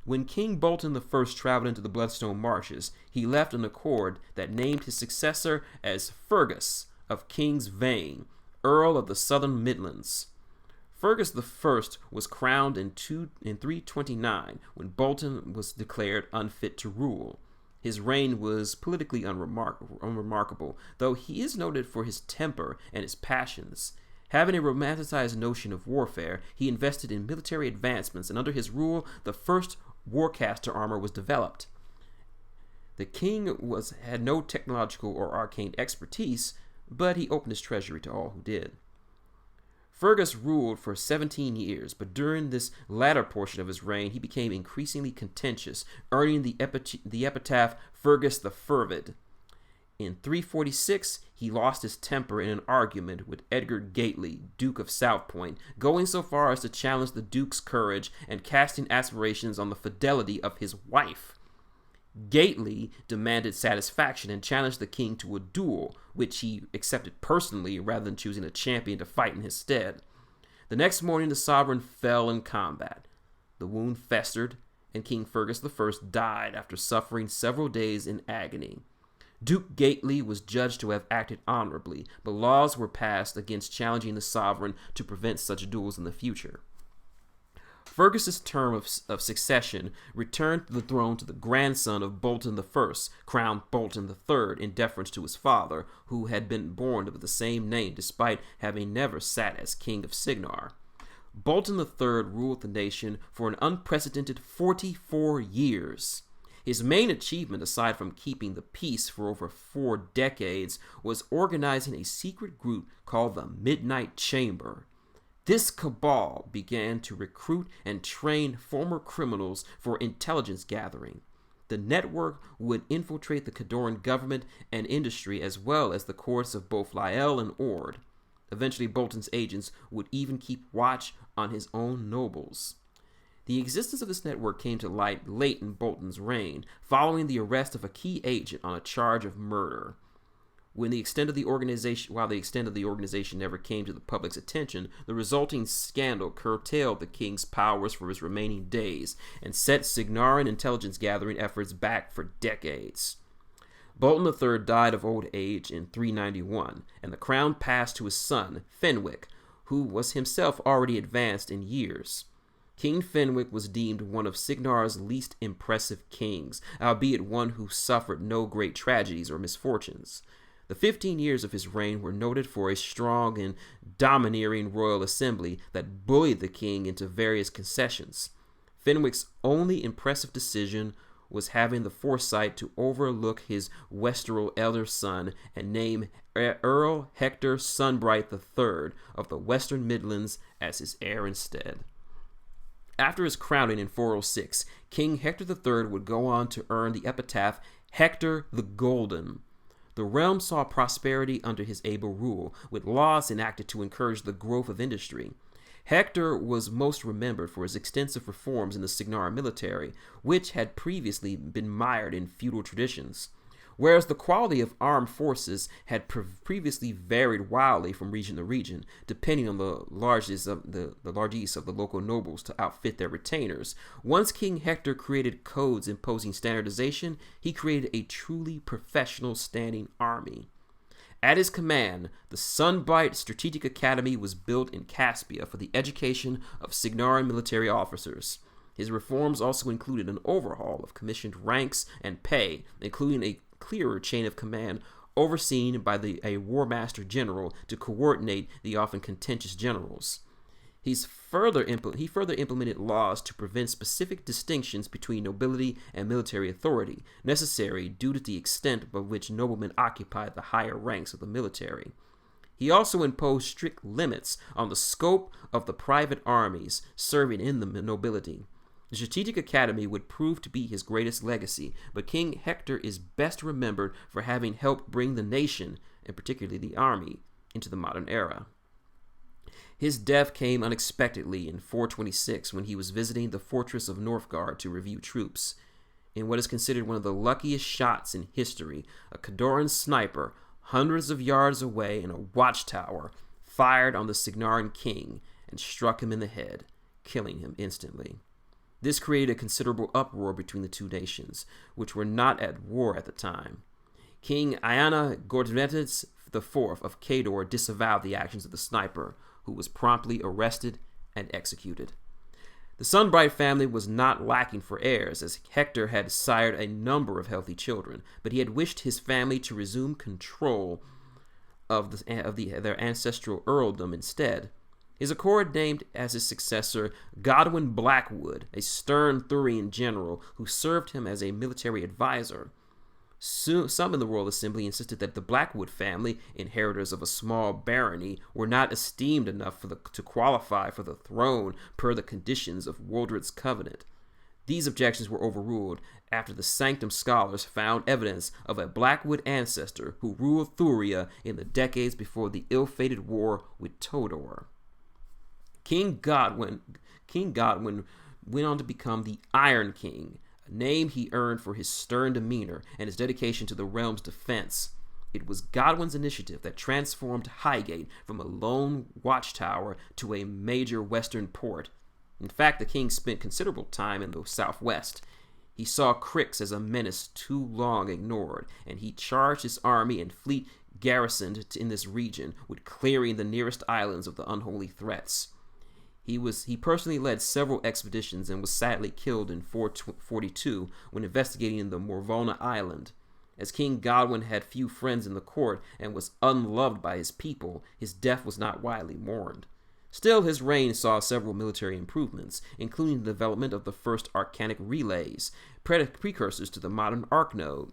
When King Bolton I traveled into the Bloodstone Marshes, he left an accord that named his successor as Fergus of King's Vane, Earl of the Southern Midlands. Fergus I was crowned in 329 when Bolton was declared unfit to rule. His reign was politically unremarkable, though he is noted for his temper and his passions. Having a romanticized notion of warfare, he invested in military advancements, and under his rule, the first warcaster armor was developed. The king had no technological or arcane expertise, but he opened his treasury to all who did. Fergus ruled for 17 years, but during this latter portion of his reign, he became increasingly contentious, earning the epitaph Fergus the Fervid. In 346, he lost his temper in an argument with Edgar Gately, Duke of Southpoint, going so far as to challenge the Duke's courage and casting aspirations on the fidelity of his wife. Gately demanded satisfaction and challenged the king to a duel, which he accepted personally rather than choosing a champion to fight in his stead. The next morning, the sovereign fell in combat. The wound festered, and King Fergus I died after suffering several days in agony. Duke Gately was judged to have acted honorably, but laws were passed against challenging the sovereign to prevent such duels in the future. Fergus's term of succession returned the throne to the grandson of Bolton I, crowned Bolton III in deference to his father, who had been born with the same name despite having never sat as king of Cygnar. Bolton III ruled the nation for an unprecedented 44 years. His main achievement, aside from keeping the peace for over 4 decades, was organizing a secret group called the Midnight Chamber. This cabal began to recruit and train former criminals for intelligence gathering. The network would infiltrate the Cadoran government and industry as well as the courts of both Lyell and Ord. Eventually, Bolton's agents would even keep watch on his own nobles. The existence of this network came to light late in Bolton's reign, following the arrest of a key agent on a charge of murder. While the extent of the organization never came to the public's attention, the resulting scandal curtailed the king's powers for his remaining days and set Cygnaran intelligence gathering efforts back for decades. Bolton III died of old age in 391, and the crown passed to his son, Fenwick, who was himself already advanced in years. King Fenwick was deemed one of Cygnar's least impressive kings, albeit one who suffered no great tragedies or misfortunes. The 15 years of his reign were noted for a strong and domineering royal assembly that bullied the king into various concessions. Fenwick's only impressive decision was having the foresight to overlook his Westeral elder son and name Earl Hector Sunbright III of the Western Midlands as his heir instead. After his crowning in 406, King Hector III would go on to earn the epitaph Hector the Golden. The realm saw prosperity under his able rule, with laws enacted to encourage the growth of industry. Hector was most remembered for his extensive reforms in the Cygnar military, which had previously been mired in feudal traditions. Whereas the quality of armed forces had previously varied wildly from region to region, depending on the largesse of the local nobles to outfit their retainers. Once King Hector created codes imposing standardization, he created a truly professional standing army. At his command, the Sunbright Strategic Academy was built in Caspia for the education of Cygnaran military officers. His reforms also included an overhaul of commissioned ranks and pay, including a clearer chain of command overseen by a war master general to coordinate the often contentious generals. He further implemented laws to prevent specific distinctions between nobility and military authority, necessary due to the extent by which noblemen occupied the higher ranks of the military. He also imposed strict limits on the scope of the private armies serving in the nobility. The Strategic Academy would prove to be his greatest legacy, but King Hector is best remembered for having helped bring the nation, and particularly the army, into the modern era. His death came unexpectedly in 426 when he was visiting the fortress of Northgard to review troops. In what is considered one of the luckiest shots in history, a Cadoran sniper, hundreds of yards away in a watchtower, fired on the Cygnaran king and struck him in the head, killing him instantly. This created a considerable uproar between the two nations, which were not at war at the time. King Iana Gordretes IV of Cador disavowed the actions of the sniper, who was promptly arrested and executed. The Sunbright family was not lacking for heirs, as Hector had sired a number of healthy children, but he had wished his family to resume control their ancestral earldom instead. His accord named as his successor Godwin Blackwood, a stern Thurian general who served him as a military advisor. Some in the royal assembly insisted that the Blackwood family, inheritors of a small barony, were not esteemed enough to qualify for the throne per the conditions of Waldred's covenant. These objections were overruled after the Sanctum scholars found evidence of a Blackwood ancestor who ruled Thuria in the decades before the ill-fated war with Todor. King Godwin went on to become the Iron King, a name he earned for his stern demeanor and his dedication to the realm's defense. It was Godwin's initiative that transformed Highgate from a lone watchtower to a major western port. In fact, the king spent considerable time in the southwest. He saw Crix as a menace too long ignored, and he charged his army and fleet garrisoned in this region with clearing the nearest islands of the unholy threats. He personally led several expeditions and was sadly killed in 442 when investigating the Morvona Island. As King Godwin had few friends in the court and was unloved by his people, his death was not widely mourned. Still, his reign saw several military improvements, including the development of the first arcanic relays, precursors to the modern Arcnode.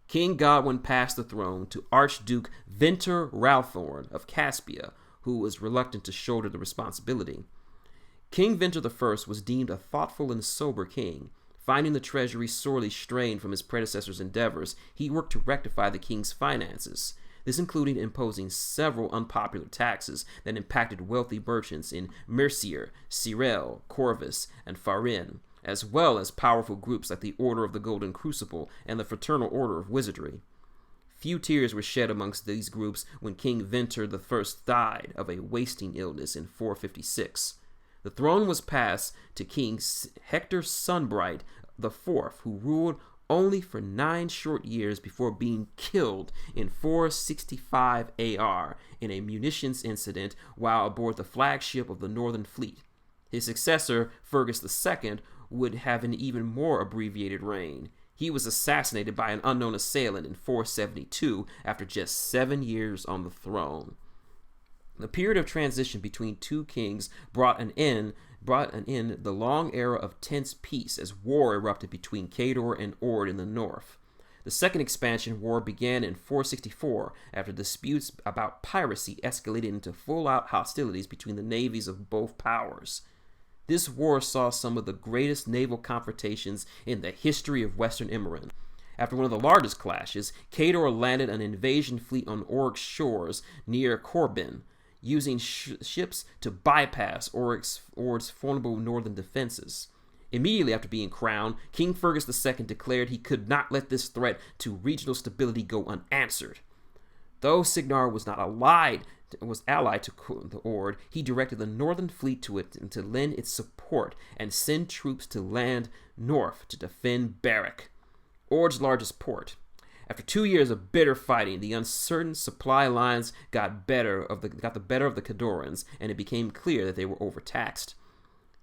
King Godwin passed the throne to Archduke Winter Raelthorne of Caspia, who was reluctant to shoulder the responsibility. King Winter I was deemed a thoughtful and sober king. Finding the treasury sorely strained from his predecessor's endeavors, he worked to rectify the king's finances. This included imposing several unpopular taxes that impacted wealthy merchants in Mercier, Cyril, Corvus, and Farin, as well as powerful groups like the Order of the Golden Crucible and the Fraternal Order of Wizardry. Few tears were shed amongst these groups when King Winter I died of a wasting illness in 456. The throne was passed to King Hector Sunbright IV, who ruled only for 9 short years before being killed in 465 AR in a munitions incident while aboard the flagship of the Northern Fleet. His successor, Fergus II, would have an even more abbreviated reign. He was assassinated by an unknown assailant in 472 after just 7 years on the throne. The period of transition between two kings brought an end the long era of tense peace as war erupted between Cador and Ord in the north. The second expansion war began in 464 after disputes about piracy escalated into full-out hostilities between the navies of both powers. This war saw some of the greatest naval confrontations in the history of Western Immoren. After one of the largest clashes, Cador landed an invasion fleet on Org's shores near Corbin, using ships to bypass Org's formidable northern defenses. Immediately after being crowned, King Fergus II declared he could not let this threat to regional stability go unanswered. Though Cygnar was allied to the Ord, he directed the northern fleet to lend its support and send troops to land north to defend Berwick, Ord's largest port. After 2 years of bitter fighting, the uncertain supply lines got the better of the Cadorans, and it became clear that they were overtaxed.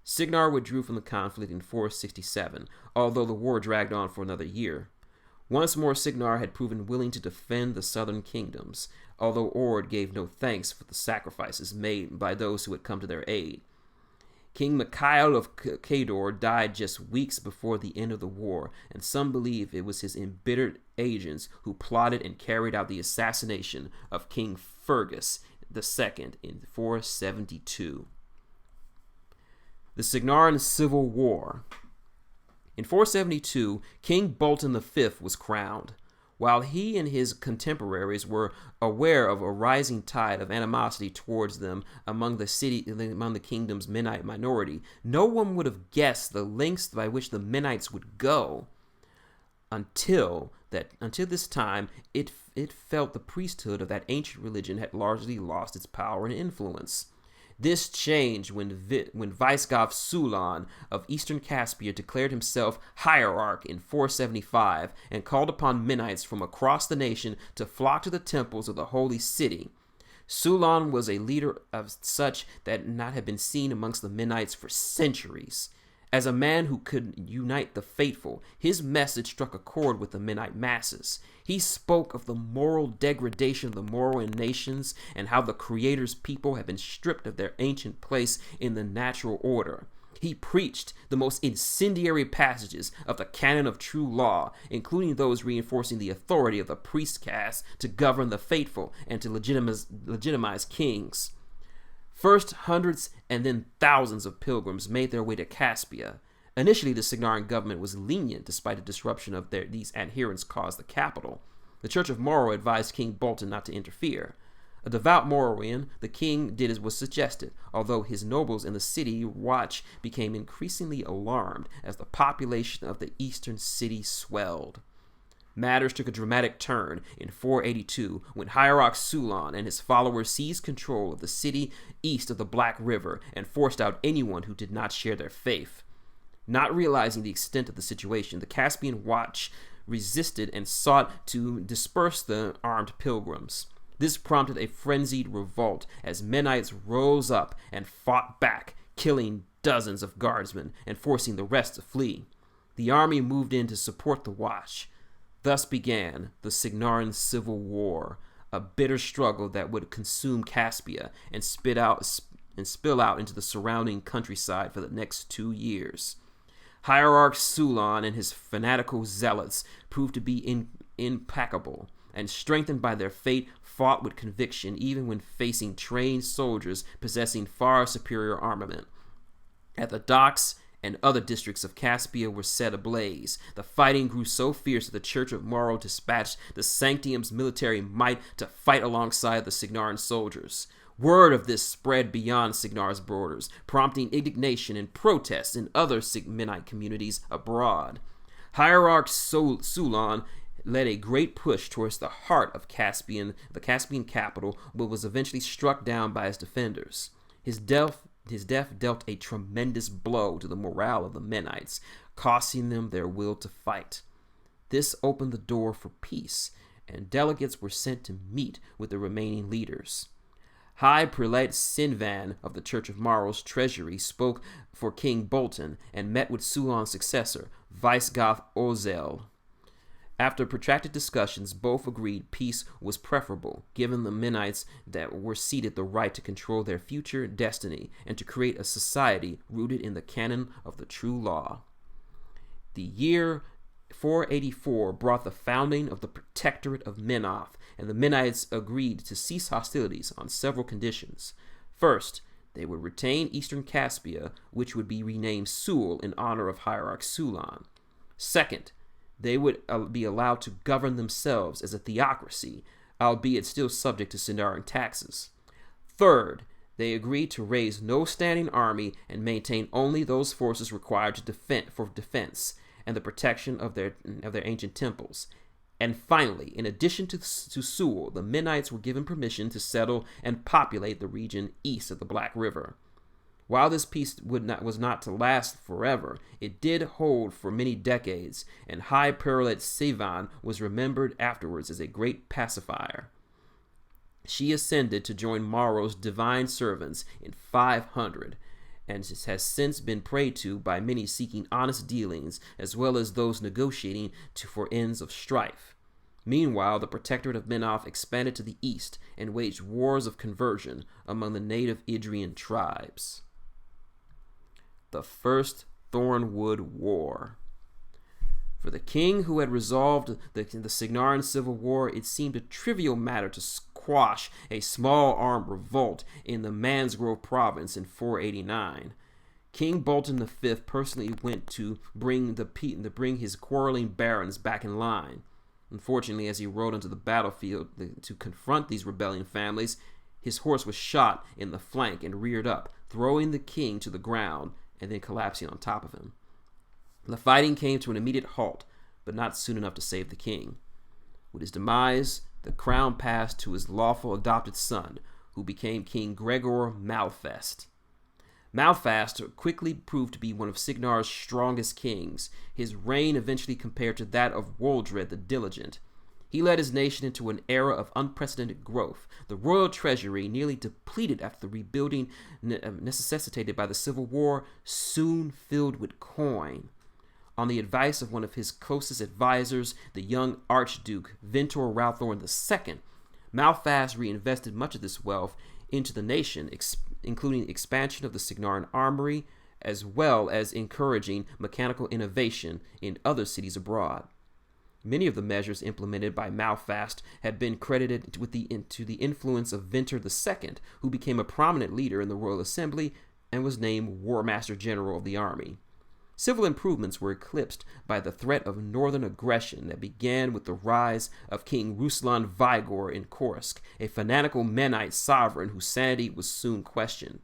Cygnar withdrew from the conflict in 467, although the war dragged on for another year. Once more, Cygnar had proven willing to defend the southern kingdoms, although Ord gave no thanks for the sacrifices made by those who had come to their aid. King Mikhail of Cador died just weeks before the end of the war, and some believe it was his embittered agents who plotted and carried out the assassination of King Fergus II in 472. The Sigaran Civil War. In 472, King Bolton V was crowned. While he and his contemporaries were aware of a rising tide of animosity towards them among the kingdom's Mennite minority, no one would have guessed the lengths by which the Mennites would go. Until this time, it felt the priesthood of that ancient religion had largely lost its power and influence. This changed when Vicegoth Sulan of Eastern Caspia declared himself hierarch in 475 and called upon Mennites from across the nation to flock to the temples of the holy city. Sulan was a leader of such that not had been seen amongst the Mennites for centuries. As a man who could unite the faithful, his message struck a chord with the Mennite masses. He spoke of the moral degradation of the Moran nations and how the Creator's people had been stripped of their ancient place in the natural order. He preached the most incendiary passages of the canon of true law, including those reinforcing the authority of the priest caste to govern the faithful and to legitimize kings. First, hundreds and then thousands of pilgrims made their way to Caspia. Initially, the Cygnar government was lenient despite the disruption of these adherents caused the capital. The Church of Morrow advised King Bolton not to interfere. A devout Morrowian, the king did as was suggested, although his nobles in the city watch became increasingly alarmed as the population of the eastern city swelled. Matters took a dramatic turn in 482 when Hierarch Sulan and his followers seized control of the city east of the Black River and forced out anyone who did not share their faith. Not realizing the extent of the situation, the Caspian Watch resisted and sought to disperse the armed pilgrims. This prompted a frenzied revolt as Mennites rose up and fought back, killing dozens of guardsmen and forcing the rest to flee. The army moved in to support the Watch. Thus began the Sigaran Civil War, a bitter struggle that would consume Caspia and spill out into the surrounding countryside for the next 2 years. Hierarch Sulan and his fanatical zealots proved to be implacable, and strengthened by their fate, fought with conviction even when facing trained soldiers possessing far superior armament. At the docks and other districts of Caspia were set ablaze. The fighting grew so fierce that the Church of Morrow dispatched the Sanctium's military might to fight alongside the Cygnaran soldiers. Word of this spread beyond Cygnar's borders, prompting indignation and protests in other Mennite communities abroad. Hierarch Sulan led a great push towards the heart of the Caspian capital, but was eventually struck down by his defenders. His death dealt a tremendous blow to the morale of the Mennites, costing them their will to fight. This opened the door for peace, and delegates were sent to meet with the remaining leaders. High Prelate Sinvan of the Church of Morrow's treasury spoke for King Bolton and met with Sulan's successor, Vicegoth Ozel. After protracted discussions, both agreed peace was preferable, given the Mennites that were ceded the right to control their future destiny and to create a society rooted in the canon of the true law. The year 484 brought the founding of the Protectorate of Menoth, and the Mennites agreed to cease hostilities on several conditions. First, they would retain eastern Caspia, which would be renamed Sul in honor of Hierarch Sulan. Second, they would be allowed to govern themselves as a theocracy, albeit still subject to Sindarin taxes. Third, they agreed to raise no standing army and maintain only those forces required for defense and the protection of their ancient temples. And finally, in addition to Sul, the Mennites were given permission to settle and populate the region east of the Black River. While this peace was not to last forever, it did hold for many decades, and High Prelate Sivan was remembered afterwards as a great pacifier. She ascended to join Morrow's divine servants in 500, and has since been prayed to by many seeking honest dealings, as well as those negotiating for ends of strife. Meanwhile, the Protectorate of Menoth expanded to the east and waged wars of conversion among the native Idrian tribes. The First Thornwood War. For the king who had resolved the Sigaran Civil War, it seemed a trivial matter to quash a small-armed revolt in the Mansgrove province in 489. King Bolton V personally went to bring his quarreling barons back in line. Unfortunately, as he rode onto the battlefield to confront these rebellion families, his horse was shot in the flank and reared up, throwing the king to the ground and then collapsing on top of him. The fighting came to an immediate halt, but not soon enough to save the king. With his demise, the crown passed to his lawful adopted son, who became King Gregor Malfast. Malfast quickly proved to be one of Cygnar's strongest kings, his reign eventually compared to that of Woldred the Diligent. He led his nation into an era of unprecedented growth. The royal treasury, nearly depleted after the rebuilding necessitated by the Civil War, soon filled with coin. On the advice of one of his closest advisors, the young Archduke Ventor Raelthorne II, Malfast reinvested much of this wealth into the nation, including expansion of the Cygnar armory, as well as encouraging mechanical innovation in other cities abroad. Many of the measures implemented by Malfast had been credited to the influence of Ventor II, who became a prominent leader in the Royal Assembly and was named War Master General of the army. Civil improvements were eclipsed by the threat of northern aggression that began with the rise of King Ruslan Vigor in Kursk, a fanatical Mennonite sovereign whose sanity was soon questioned.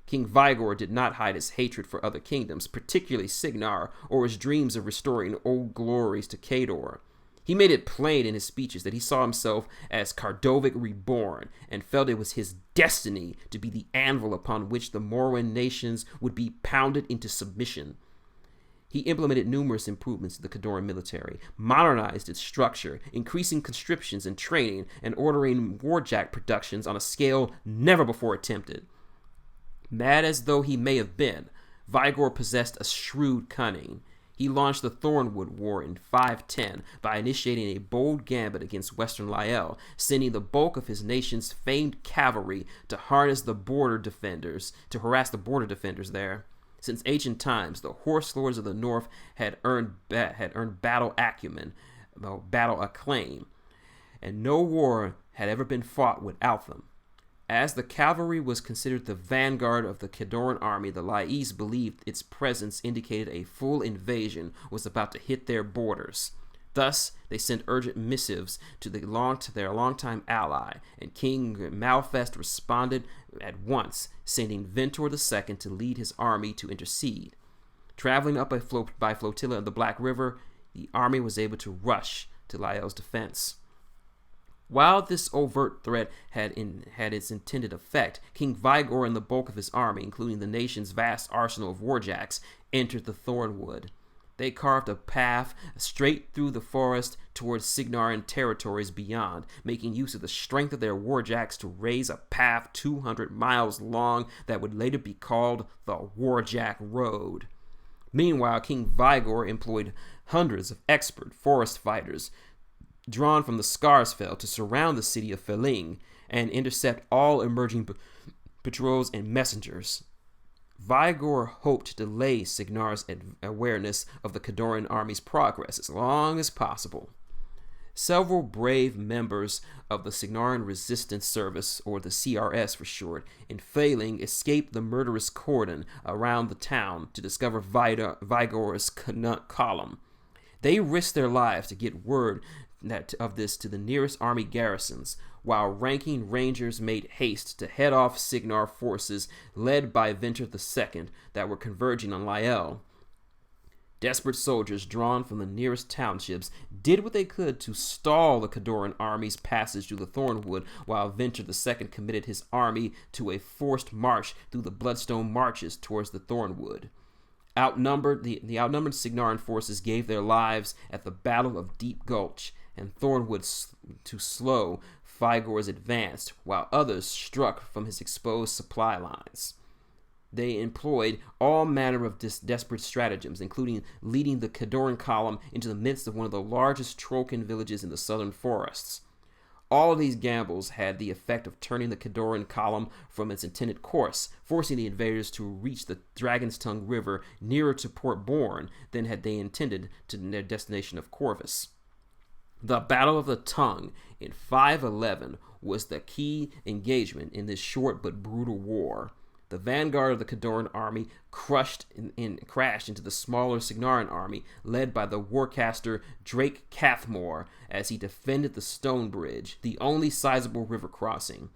King Vigor did not hide his hatred for other kingdoms, particularly Cygnar, or his dreams of restoring old glories to Cador. He made it plain in his speeches that he saw himself as Cardovic reborn and felt it was his destiny to be the anvil upon which the Moran nations would be pounded into submission. He implemented numerous improvements to the Cadoran military, modernized its structure, increasing conscriptions and training, and ordering warjack productions on a scale never before attempted. Mad as though he may have been, Vigor possessed a shrewd cunning. He launched the Thornwood War in 510 by initiating a bold gambit against Western Lyell, sending the bulk of his nation's famed cavalry to harass the border defenders there. Since ancient times, the horse lords of the North had earned battle acumen, battle acclaim, and no war had ever been fought without them. As the cavalry was considered the vanguard of the Cadoran army, the Lais believed its presence indicated a full invasion was about to hit their borders. Thus, they sent urgent missives to their longtime ally, and King Malfast responded at once, sending Ventor II to lead his army to intercede. Traveling up by flotilla of the Black River, the army was able to rush to Lyell's defense. While this overt threat had its intended effect, King Vigor and the bulk of his army, including the nation's vast arsenal of warjacks, entered the Thornwood. They carved a path straight through the forest towards Cygnaran territories beyond, making use of the strength of their warjacks to raise a path 200 miles long that would later be called the Warjack Road. Meanwhile, King Vigor employed hundreds of expert forest fighters drawn from the Scarsfell to surround the city of Feling and intercept all emerging patrols and messengers. Vigor hoped to delay Cygnar's awareness of the Cadoran army's progress as long as possible. Several brave members of the Cygnaran Resistance Service, or the CRS for short, in Feling escaped the murderous cordon around the town to discover Vigor's column. They risked their lives to get word of this to the nearest army garrisons, while ranking rangers made haste to head off Cygnar forces led by Ventor II that were converging on Lyell. Desperate soldiers drawn from the nearest townships did what they could to stall the Cadoran army's passage through the Thornwood, while Ventor II committed his army to a forced march through the Bloodstone Marches towards the Thornwood. The outnumbered Cygnaran forces gave their lives at the Battle of Deep Gulch, and Thornwood to slow Vigor's advance, while others struck from his exposed supply lines. They employed all manner of desperate stratagems, including leading the Cadoran column into the midst of one of the largest Trollkin villages in the southern forests. All of these gambles had the effect of turning the Cadoran column from its intended course, forcing the invaders to reach the Dragon's Tongue River nearer to Port Bourne than had they intended to their destination of Corvus. The Battle of the Tongue in 511 was the key engagement in this short but brutal war. The vanguard of the Cadoran army crashed into the smaller Cygnaran army, led by the warcaster Drake Cathmore, as he defended the Stone Bridge, the only sizable river crossing.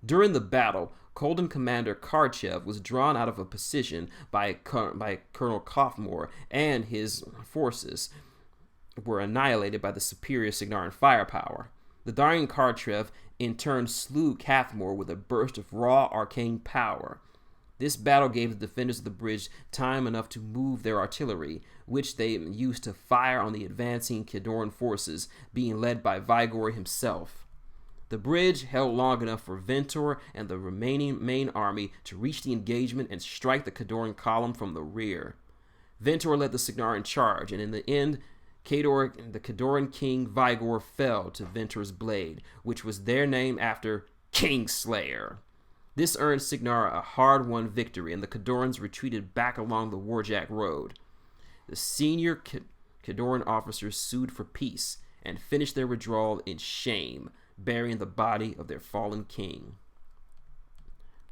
During the battle, Kolden commander Karchev was drawn out of a position by Colonel Cathmore, and his forces were annihilated by the superior Cygnaran firepower. The dying Karchev in turn slew Cathmore with a burst of raw arcane power. This battle gave the defenders of the bridge time enough to move their artillery, which they used to fire on the advancing Cadoran forces, being led by Vigor himself. The bridge held long enough for Ventor and the remaining main army to reach the engagement and strike the Cadoran column from the rear. Ventor led the Cygnar in charge, and in the end, the Cadoran king Vigor fell to Ventor's blade, which was their name after Kingslayer. This earned Cygnar a hard-won victory, and the Cadorans retreated back along the Warjack road. The senior Cadoran officers sued for peace and finished their withdrawal in shame, burying the body of their fallen king.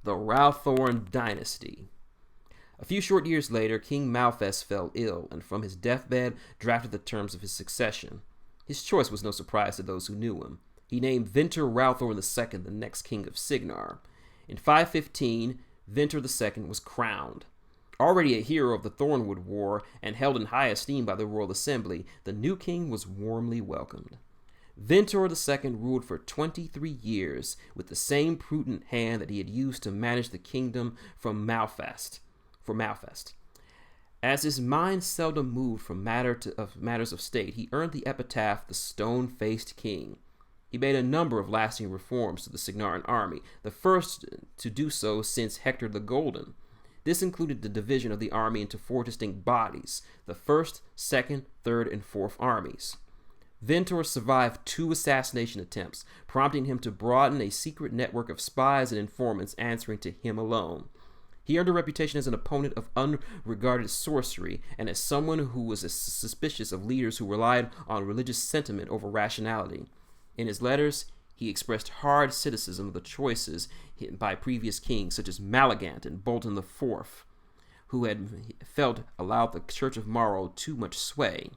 The Raelthorne dynasty. A few short years later, King Malfest fell ill, and from his deathbed drafted the terms of his succession. His choice was no surprise to those who knew him. He named Ventor Raelthorne II the next king of Cygnar. In 515, Ventor II was crowned. Already a hero of the Thornwood War and held in high esteem by the royal assembly, the new king was warmly welcomed. Ventor II ruled for 23 years with the same prudent hand that he had used to manage the kingdom from Malfest. As his mind seldom moved from matters of state, he earned the epitaph the Stone-Faced King. He made a number of lasting reforms to the Cygnaran army, the first to do so since Hector the Golden. This included the division of the army into 4 distinct bodies, the 1st, 2nd, 3rd, and 4th armies. Ventor survived 2 assassination attempts, prompting him to broaden a secret network of spies and informants answering to him alone. He earned a reputation as an opponent of unregarded sorcery and as someone who was suspicious of leaders who relied on religious sentiment over rationality. In his letters, he expressed hard criticism of the choices by previous kings such as Malagant and Bolton IV, who had felt allowed the Church of Morrow too much sway.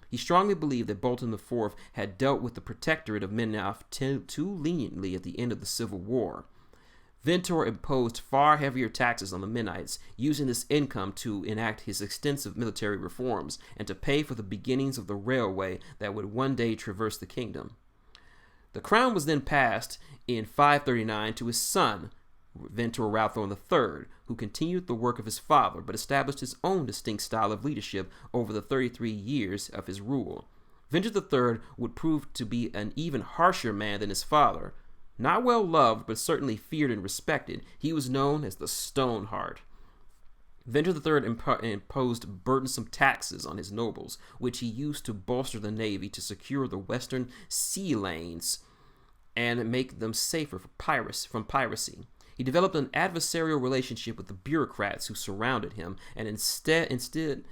He strongly believed that Bolton IV had dealt with the protectorate of Menaf too leniently at the end of the Civil War. Ventor imposed far heavier taxes on the Menites, using this income to enact his extensive military reforms and to pay for the beginnings of the railway that would one day traverse the kingdom. The crown was then passed in 539 to his son, Ventor Raelthorne III, who continued the work of his father but established his own distinct style of leadership over the 33 years of his rule. Ventor III would prove to be an even harsher man than his father. Not well loved, but certainly feared and respected, he was known as the Stoneheart. Ventor III imposed burdensome taxes on his nobles, which he used to bolster the navy to secure the western sea lanes and make them safer from piracy. He developed an adversarial relationship with the bureaucrats who surrounded him, and instead insisted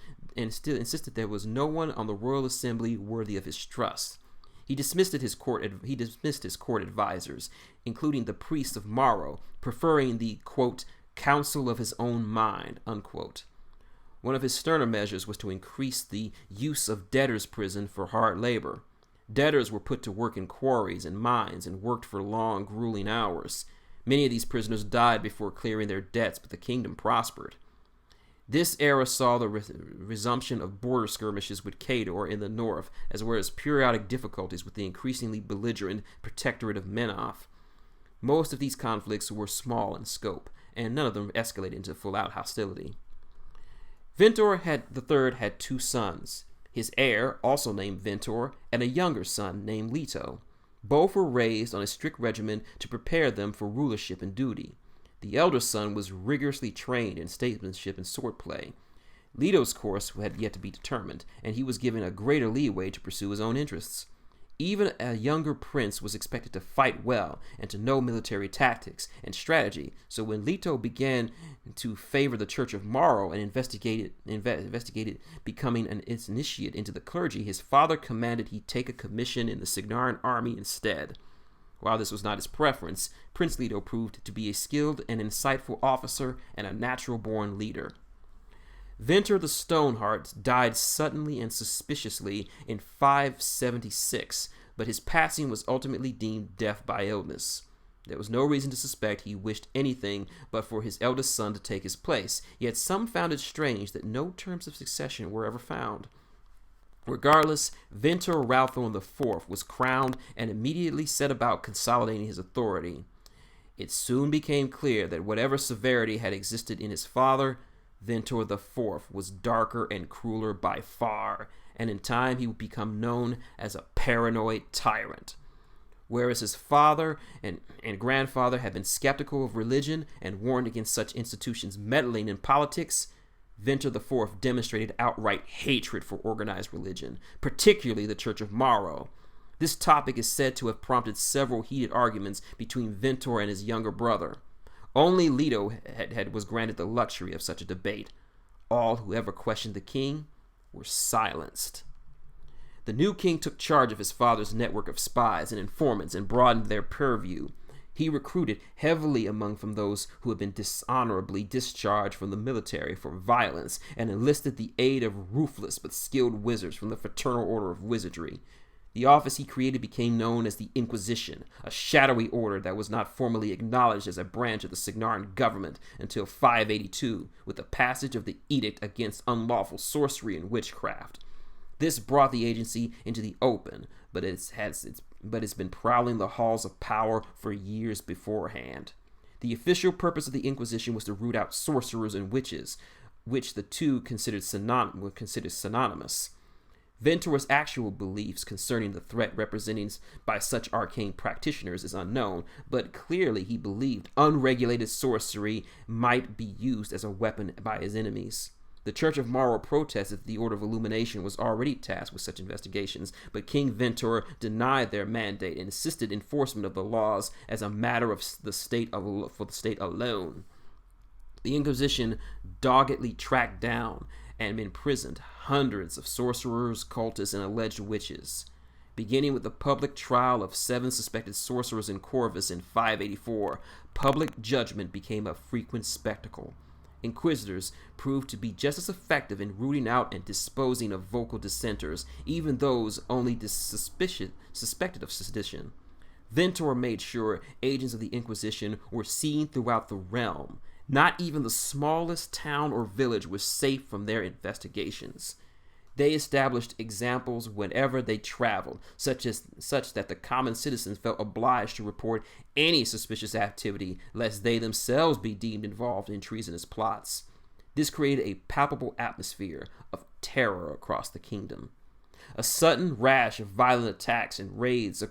there was no one on the royal assembly worthy of his trust. He dismissed his court advisors, including the priests of Morrow, preferring the, quote, counsel of his own mind, unquote. One of his sterner measures was to increase the use of debtors' prison for hard labor. Debtors were put to work in quarries and mines and worked for long, grueling hours. Many of these prisoners died before clearing their debts, but the kingdom prospered. This era saw the resumption of border skirmishes with Cador in the north, as well as periodic difficulties with the increasingly belligerent protectorate of Menaf. Most of these conflicts were small in scope, and none of them escalated into full-out hostility. Ventor III had 2 sons, his heir, also named Ventor, and a younger son named Leto. Both were raised on a strict regimen to prepare them for rulership and duty. The elder son was rigorously trained in statesmanship and swordplay. Leto's course had yet to be determined, and he was given a greater leeway to pursue his own interests. Even a younger prince was expected to fight well and to know military tactics and strategy, so when Leto began to favor the Church of Morrow and investigated becoming an initiate into the clergy, his father commanded he take a commission in the Cygnaran army instead. While this was not his preference, Prince Leto proved to be a skilled and insightful officer and a natural-born leader. Ventor the Stoneheart died suddenly and suspiciously in 576, but his passing was ultimately deemed death by illness. There was no reason to suspect he wished anything but for his eldest son to take his place, yet some found it strange that no terms of succession were ever found. Regardless, Ventor Raelthorne IV was crowned and immediately set about consolidating his authority. It soon became clear that whatever severity had existed in his father, Ventor IV was darker and crueler by far, and in time he would become known as a paranoid tyrant. Whereas his father and grandfather had been skeptical of religion and warned against such institutions meddling in politics, Ventor IV demonstrated outright hatred for organized religion, particularly the Church of Morrow. This topic is said to have prompted several heated arguments between Ventor and his younger brother. Only Leto was granted the luxury of such a debate. All who ever questioned the king were silenced. The new king took charge of his father's network of spies and informants and broadened their purview. He recruited heavily among those who had been dishonorably discharged from the military for violence and enlisted the aid of ruthless but skilled wizards from the Fraternal Order of Wizardry. The office he created became known as the Inquisition, a shadowy order that was not formally acknowledged as a branch of the Cygnaran government until 582, with the passage of the Edict Against Unlawful Sorcery and Witchcraft. This brought the agency into the open, but it's been prowling the halls of power for years beforehand. The official purpose of the Inquisition was to root out sorcerers and witches, which the two were considered synonymous. Ventor's actual beliefs concerning the threat represented by such arcane practitioners is unknown, but clearly he believed unregulated sorcery might be used as a weapon by his enemies. The Church of Morrow protested that the Order of Illumination was already tasked with such investigations, but King Ventor denied their mandate and insisted enforcement of the laws as a matter of the state for the state alone. The Inquisition doggedly tracked down and imprisoned hundreds of sorcerers, cultists, and alleged witches. Beginning with the public trial of 7 suspected sorcerers in Corvus in 584, public judgment became a frequent spectacle. Inquisitors proved to be just as effective in rooting out and disposing of vocal dissenters, even those only suspected of sedition. Ventor made sure agents of the Inquisition were seen throughout the realm. Not even the smallest town or village was safe from their investigations. They established examples whenever they traveled, such that the common citizens felt obliged to report any suspicious activity, lest they themselves be deemed involved in treasonous plots. This created a palpable atmosphere of terror across the kingdom. A sudden rash of violent attacks and raids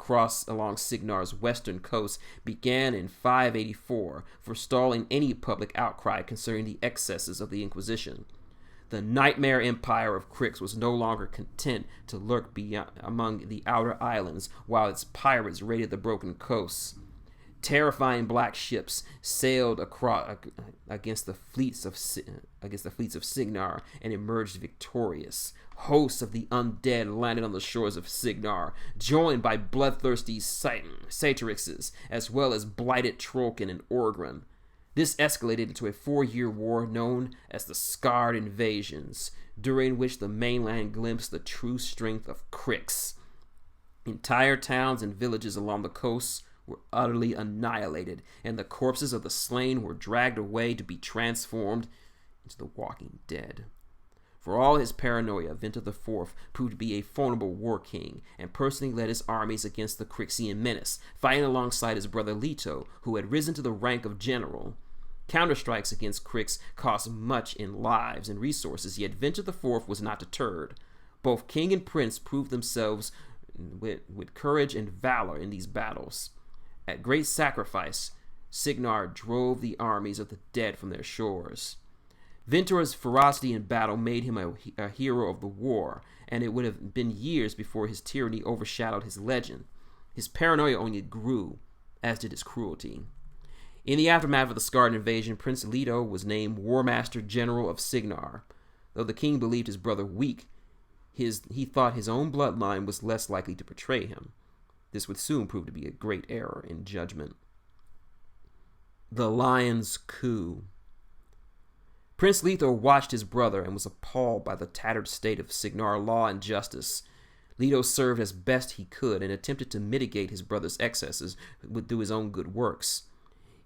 along Cygnar's western coast began in 584, forestalling any public outcry concerning the excesses of the Inquisition. The nightmare empire of Crix was no longer content to lurk among the outer islands while its pirates raided the broken coasts. Terrifying black ships sailed against the fleets of Cygnar and emerged victorious. Hosts of the undead landed on the shores of Cygnar, joined by bloodthirsty Satyryxes, as well as blighted Trollkin and Orgoth. This escalated into a 4-year war known as the Scarred Invasions, during which the mainland glimpsed the true strength of Crix. Entire towns and villages along the coast were utterly annihilated, and the corpses of the slain were dragged away to be transformed into the walking dead. For all his paranoia, Ventor IV proved to be a formidable war king, and personally led his armies against the Crixian menace, fighting alongside his brother Leto, who had risen to the rank of general. Counterstrikes against Crix cost much in lives and resources, yet Ventor IV was not deterred. Both king and prince proved themselves with courage and valor in these battles. At great sacrifice, Cygnar drove the armies of the dead from their shores. Ventor's ferocity in battle made him a hero of the war, and it would have been years before his tyranny overshadowed his legend. His paranoia only grew, as did his cruelty. In the aftermath of the Scarred Invasion, Prince Leto was named War Master General of Cygnar. Though the king believed his brother weak, he thought his own bloodline was less likely to betray him. This would soon prove to be a great error in judgment. The Lion's Coup. Prince Leto watched his brother and was appalled by the tattered state of Cygnar law and justice. Leto served as best he could and attempted to mitigate his brother's excesses through his own good works.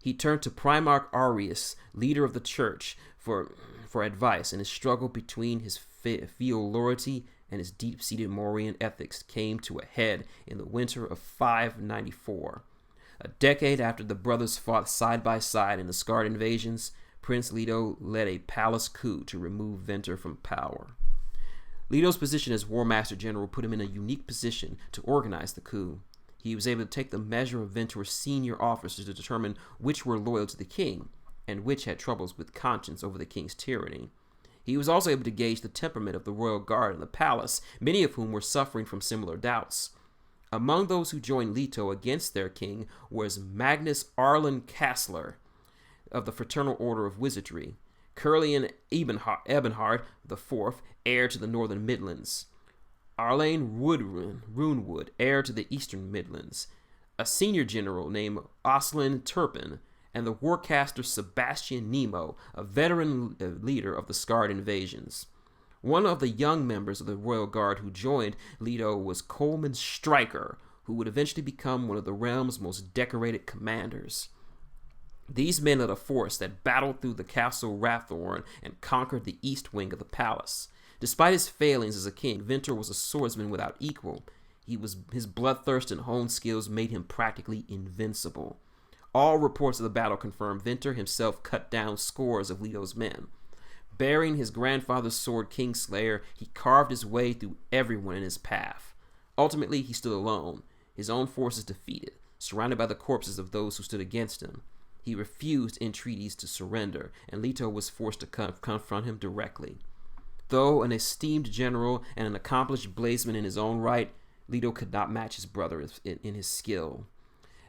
He turned to Primarch Arius, leader of the church, for advice, and his struggle between his filial loyalty and his deep-seated Morean ethics came to a head in the winter of 594. A decade after the brothers fought side by side in the Scarred invasions, Prince Leto led a palace coup to remove Venter from power. Leto's position as War Master General put him in a unique position to organize the coup. He was able to take the measure of Ventor's senior officers to determine which were loyal to the king and which had troubles with conscience over the king's tyranny. He was also able to gauge the temperament of the royal guard in the palace, many of whom were suffering from similar doubts. Among those who joined Leto against their king was Magnus Arlen Castler of the Fraternal Order of Wizardry, Curlian Ebenhard IV, heir to the Northern Midlands, Arlane Runewood, heir to the Eastern Midlands, a senior general named Oslin Turpin, and the warcaster Sebastian Nemo, a veteran leader of the Scarred invasions. One of the young members of the Royal Guard who joined Leto was Coleman Stryker, who would eventually become one of the realm's most decorated commanders. These men led a force that battled through the castle Raelthorne and conquered the east wing of the palace. Despite his failings as a king, Venter was a swordsman without equal. His bloodthirst and honed skills made him practically invincible. All reports of the battle confirmed Venter himself cut down scores of Leto's men. Bearing his grandfather's sword Kingslayer, he carved his way through everyone in his path. Ultimately, he stood alone, his own forces defeated, surrounded by the corpses of those who stood against him. He refused entreaties to surrender, and Leto was forced to confront him directly. Though an esteemed general and an accomplished bladesman in his own right, Leto could not match his brother in his skill.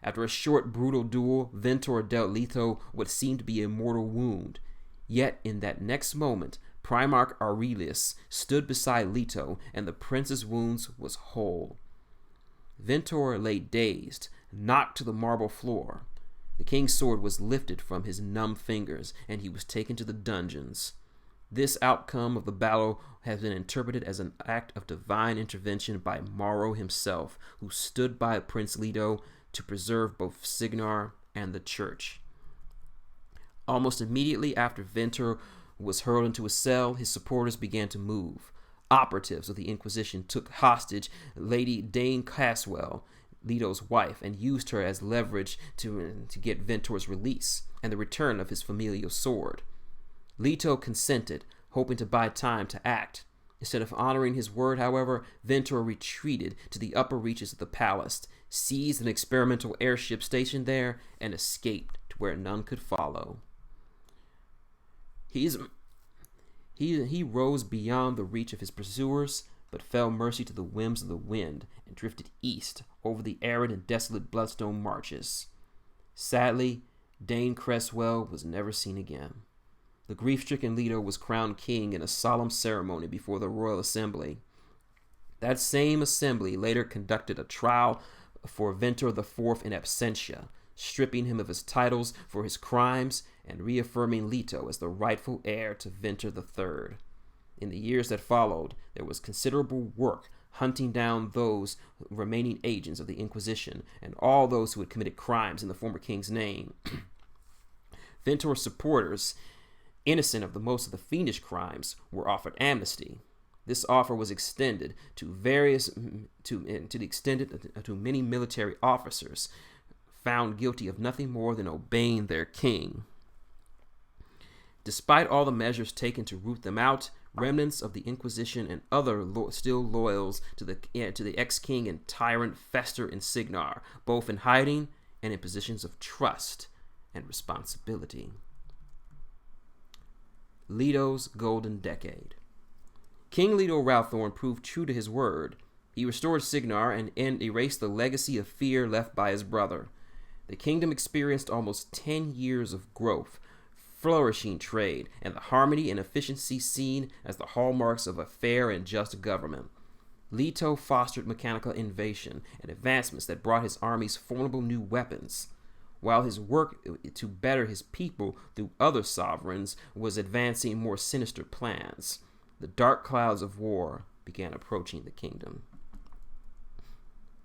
After a short, brutal duel, Ventor dealt Leto what seemed to be a mortal wound. Yet, in that next moment, Primarch Aurelius stood beside Leto, and the prince's wounds was whole. Ventor lay dazed, knocked to the marble floor. The king's sword was lifted from his numb fingers, and he was taken to the dungeons. This outcome of the battle has been interpreted as an act of divine intervention by Morrow himself, who stood by Prince Leto to preserve both Cygnar and the church. Almost immediately after Venter was hurled into a cell, his supporters began to move. Operatives of the Inquisition took hostage Lady Dane Caswell, Leto's wife, and used her as leverage to get Ventor's release and the return of his familial sword. Leto consented, hoping to buy time to act. Instead of honoring his word, however, Ventor retreated to the upper reaches of the palace, seized an experimental airship stationed there, and escaped to where none could follow. He rose beyond the reach of his pursuers, but fell mercy to the whims of the wind and drifted east over the arid and desolate Bloodstone marshes. Sadly, Dane Cresswell was never seen again. The grief-stricken Leto was crowned king in a solemn ceremony before the royal assembly. That same assembly later conducted a trial for Venter IV in absentia, stripping him of his titles for his crimes and reaffirming Leto as the rightful heir to Venter III. In the years that followed, there was considerable work hunting down those remaining agents of the Inquisition and all those who had committed crimes in the former king's name. Ventor's supporters, innocent of the most of the fiendish crimes, were offered amnesty. This offer was extended to many military officers found guilty of nothing more than obeying their king. Despite all the measures taken to root them out, remnants of the Inquisition and other still loyals to the ex-king and tyrant fester in Cygnar, both in hiding and in positions of trust and responsibility. Leto's Golden Decade. King Leto Raelthorne proved true to his word. He restored Cygnar and erased the legacy of fear left by his brother. The kingdom experienced almost 10 years of growth, flourishing trade, and the harmony and efficiency seen as the hallmarks of a fair and just government. Leto fostered mechanical innovation and advancements that brought his armies formidable new weapons, while his work to better his people through other sovereigns was advancing more sinister plans. The dark clouds of war began approaching the kingdom.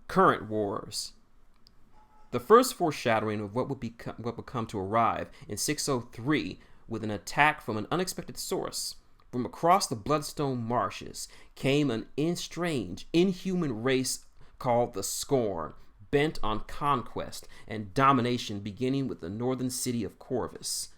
Current wars. The first foreshadowing of what would come to arrive in 603 with an attack from an unexpected source. From across the Bloodstone marshes came an strange, inhuman race called the Scorn, bent on conquest and domination, beginning with the northern city of Corvus.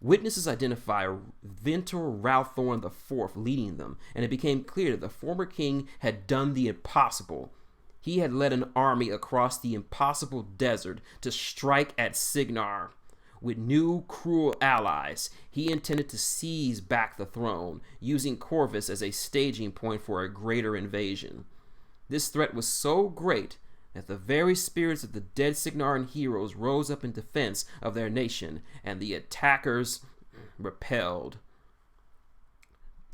Witnesses identify Ventor Raelthorne IV leading them, and it became clear that the former king had done the impossible. He had led an army across the impossible desert to strike at Cygnar. With new cruel allies, he intended to seize back the throne, using Corvus as a staging point for a greater invasion. This threat was so great that the very spirits of the dead Cygnaran heroes rose up in defense of their nation, and the attackers repelled.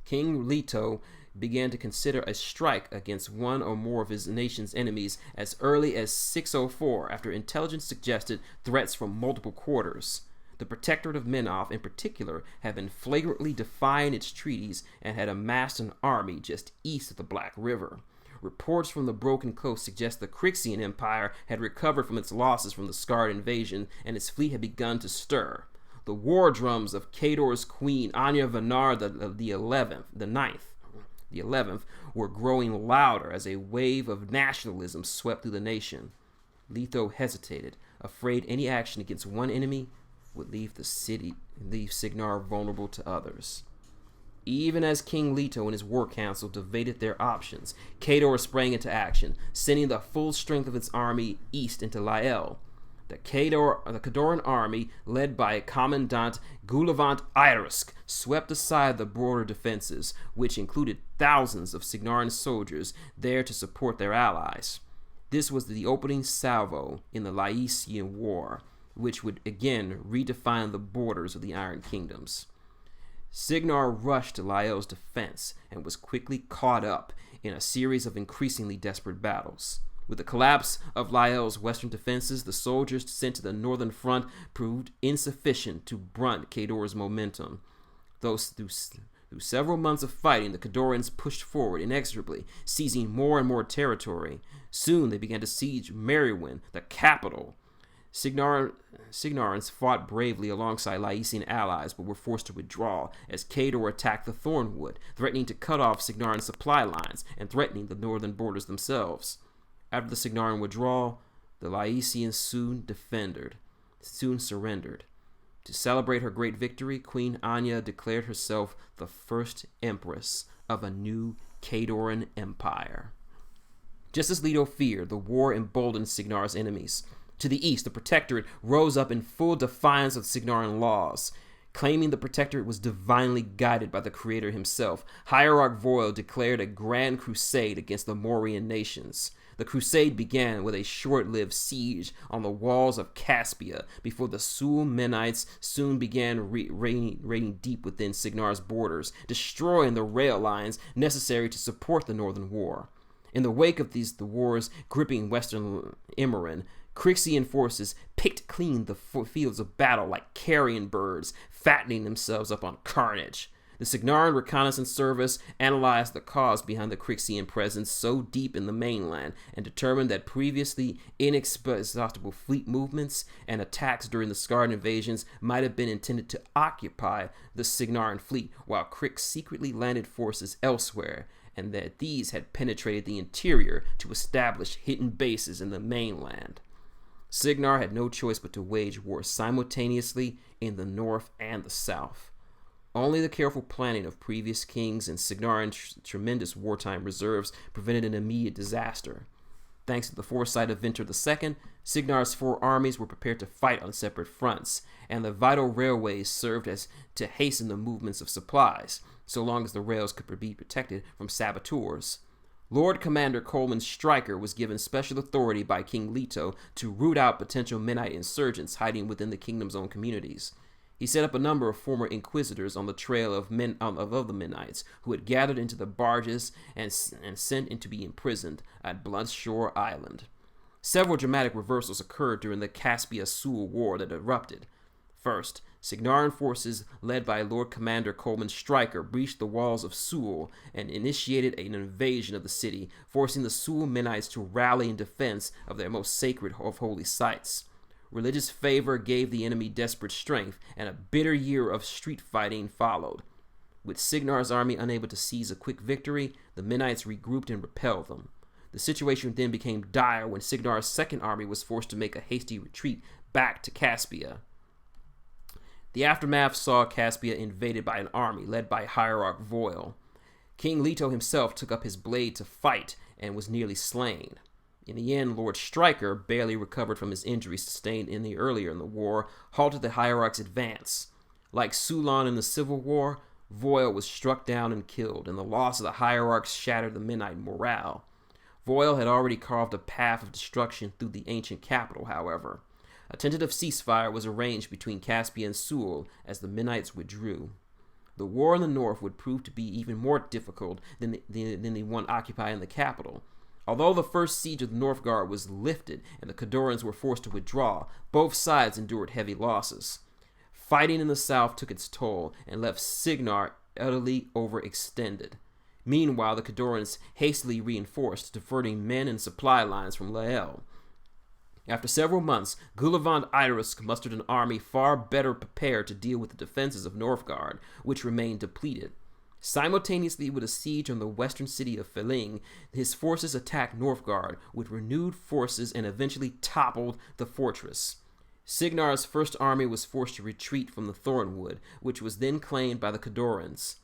King Leto began to consider a strike against one or more of his nation's enemies as early as 604, after intelligence suggested threats from multiple quarters. The Protectorate of Menoth, in particular, had been flagrantly defying its treaties and had amassed an army just east of the Black River. Reports from the Broken Coast suggest the Crixian Empire had recovered from its losses from the Scarred invasion, and its fleet had begun to stir. The war drums of Cador's queen, Anya Vanar the 11th, were growing louder as a wave of nationalism swept through the nation. Leto hesitated, afraid any action against one enemy would leave Cygnar vulnerable to others. Even as King Leto and his war council debated their options, Cador sprang into action, sending the full strength of its army east into Lael. The Cadoran army, led by Commandant Gulavant Irisk, swept aside the border defenses, which included thousands of Cygnaran soldiers there to support their allies. This was the opening salvo in the Lycian War, which would again redefine the borders of the Iron Kingdoms. Cygnar rushed to Lael's defense and was quickly caught up in a series of increasingly desperate battles. With the collapse of Lael's western defenses, the soldiers sent to the northern front proved insufficient to blunt Cador's momentum. Through several months of fighting, the Cadorans pushed forward inexorably, seizing more and more territory. Soon they began to siege Merewyn, the capital. Cygnarans fought bravely alongside Lycian allies, but were forced to withdraw as Cador attacked the Thornwood, threatening to cut off Cygnaran supply lines and threatening the northern borders themselves. After the Cygnaran withdrawal, the Lycians soon surrendered. To celebrate her great victory, Queen Anya declared herself the first empress of a new Cadoran empire. Just as Leto feared, the war emboldened Cygnar's enemies. To the east, the Protectorate rose up in full defiance of Cygnaran laws. Claiming the Protectorate was divinely guided by the Creator himself, Hierarch Voil declared a grand crusade against the Morian nations. The crusade began with a short-lived siege on the walls of Caspia before the Sul-Menites soon began raiding deep within Cygnar's borders, destroying the rail lines necessary to support the Northern War. In the wake of the wars gripping western Immoren, Crixian forces picked clean the fields of battle like carrion birds, fattening themselves up on carnage. The Cygnaran Reconnaissance Service analyzed the cause behind the Crixian presence so deep in the mainland and determined that previously inexhaustible fleet movements and attacks during the Scarred invasions might have been intended to occupy the Cygnaran fleet, while Crix secretly landed forces elsewhere, and that these had penetrated the interior to establish hidden bases in the mainland. Cygnar had no choice but to wage war simultaneously in the north and the south. Only the careful planning of previous kings and Cygnaran's tremendous wartime reserves prevented an immediate disaster. Thanks to the foresight of Ventor II, Cygnar's four armies were prepared to fight on separate fronts, and the vital railways served as to hasten the movements of supplies, so long as the rails could be protected from saboteurs. Lord Commander Coleman Stryker was given special authority by King Leto to root out potential Menite insurgents hiding within the kingdom's own communities. He set up a number of former inquisitors on the trail of the Menites who had gathered into the barges and sent in to be imprisoned at Bloodshore Island. Several dramatic reversals occurred during the Caspia-Sul War that erupted. First, Cygnaran forces led by Lord Commander Coleman Stryker breached the walls of Sul and initiated an invasion of the city, forcing the Sul Menites to rally in defense of their most sacred of holy sites. Religious favor gave the enemy desperate strength, and a bitter year of street fighting followed. With Cygnar's army unable to seize a quick victory, the Menites regrouped and repelled them. The situation then became dire when Cygnar's second army was forced to make a hasty retreat back to Caspia. The aftermath saw Caspia invaded by an army led by hierarch Voil. King Leto himself took up his blade to fight and was nearly slain. In the end, Lord Stryker, barely recovered from his injuries sustained earlier in the war, halted the hierarch's advance. Like Sulon in the Civil War, Voil was struck down and killed, and the loss of the hierarchs shattered the Mennite morale. Voil had already carved a path of destruction through the ancient capital, however. A tentative ceasefire was arranged between Caspia and Sul as the Mennites withdrew. The war in the north would prove to be even more difficult than the one occupying the capital. Although the first siege of the Northgard was lifted and the Khadorans were forced to withdraw, both sides endured heavy losses. Fighting in the south took its toll and left Cygnar utterly overextended. Meanwhile, the Khadorans hastily reinforced, diverting men and supply lines from Lael. After several months, Gullivan Irusk mustered an army far better prepared to deal with the defenses of Northgard, which remained depleted. Simultaneously with a siege on the western city of Feling, his forces attacked Northgard with renewed forces and eventually toppled the fortress. Cygnar's first army was forced to retreat from the Thornwood, which was then claimed by the Khadorans.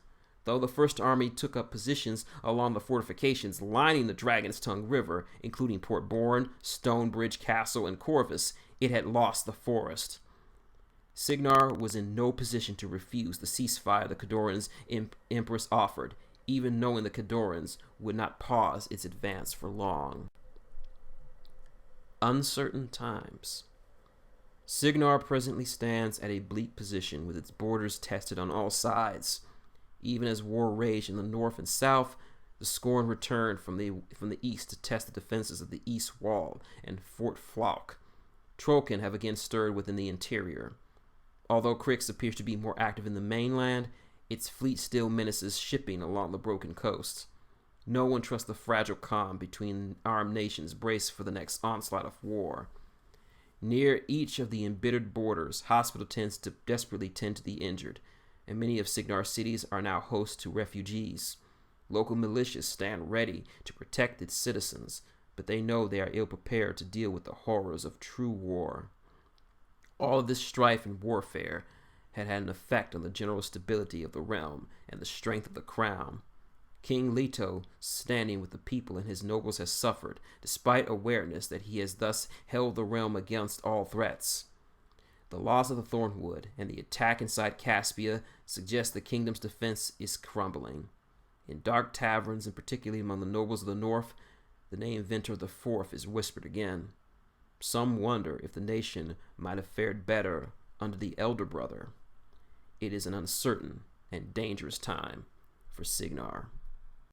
Though the first army took up positions along the fortifications lining the Dragon's Tongue River, including Port Bourne, Stonebridge Castle, and Corvus, it had lost the forest. Cygnar was in no position to refuse the ceasefire the Khadorans' empress offered, even knowing the Khadorans would not pause its advance for long. Uncertain times. Cygnar presently stands at a bleak position with its borders tested on all sides. Even as war raged in the north and south, the Scorn returned from the east to test the defenses of the east wall and Fort Flock. Trollkin have again stirred within the interior. Although Crix appears to be more active in the mainland, its fleet still menaces shipping along the broken coast. No one trusts the fragile calm between armed nations braced for the next onslaught of war. Near each of the embittered borders, hospital tents to desperately tend to the injured, and many of Cygnar's cities are now host to refugees. Local militias stand ready to protect its citizens, but they know they are ill-prepared to deal with the horrors of true war. All of this strife and warfare had an effect on the general stability of the realm and the strength of the crown. King Leto, standing with the people and his nobles, has suffered, despite awareness that he has thus held the realm against all threats. The loss of the Thornwood and the attack inside Caspia suggest the kingdom's defense is crumbling. In dark taverns, and particularly among the nobles of the north, the name Ventor IV is whispered again. Some wonder if the nation might have fared better under the elder brother. It is an uncertain and dangerous time for Cygnar.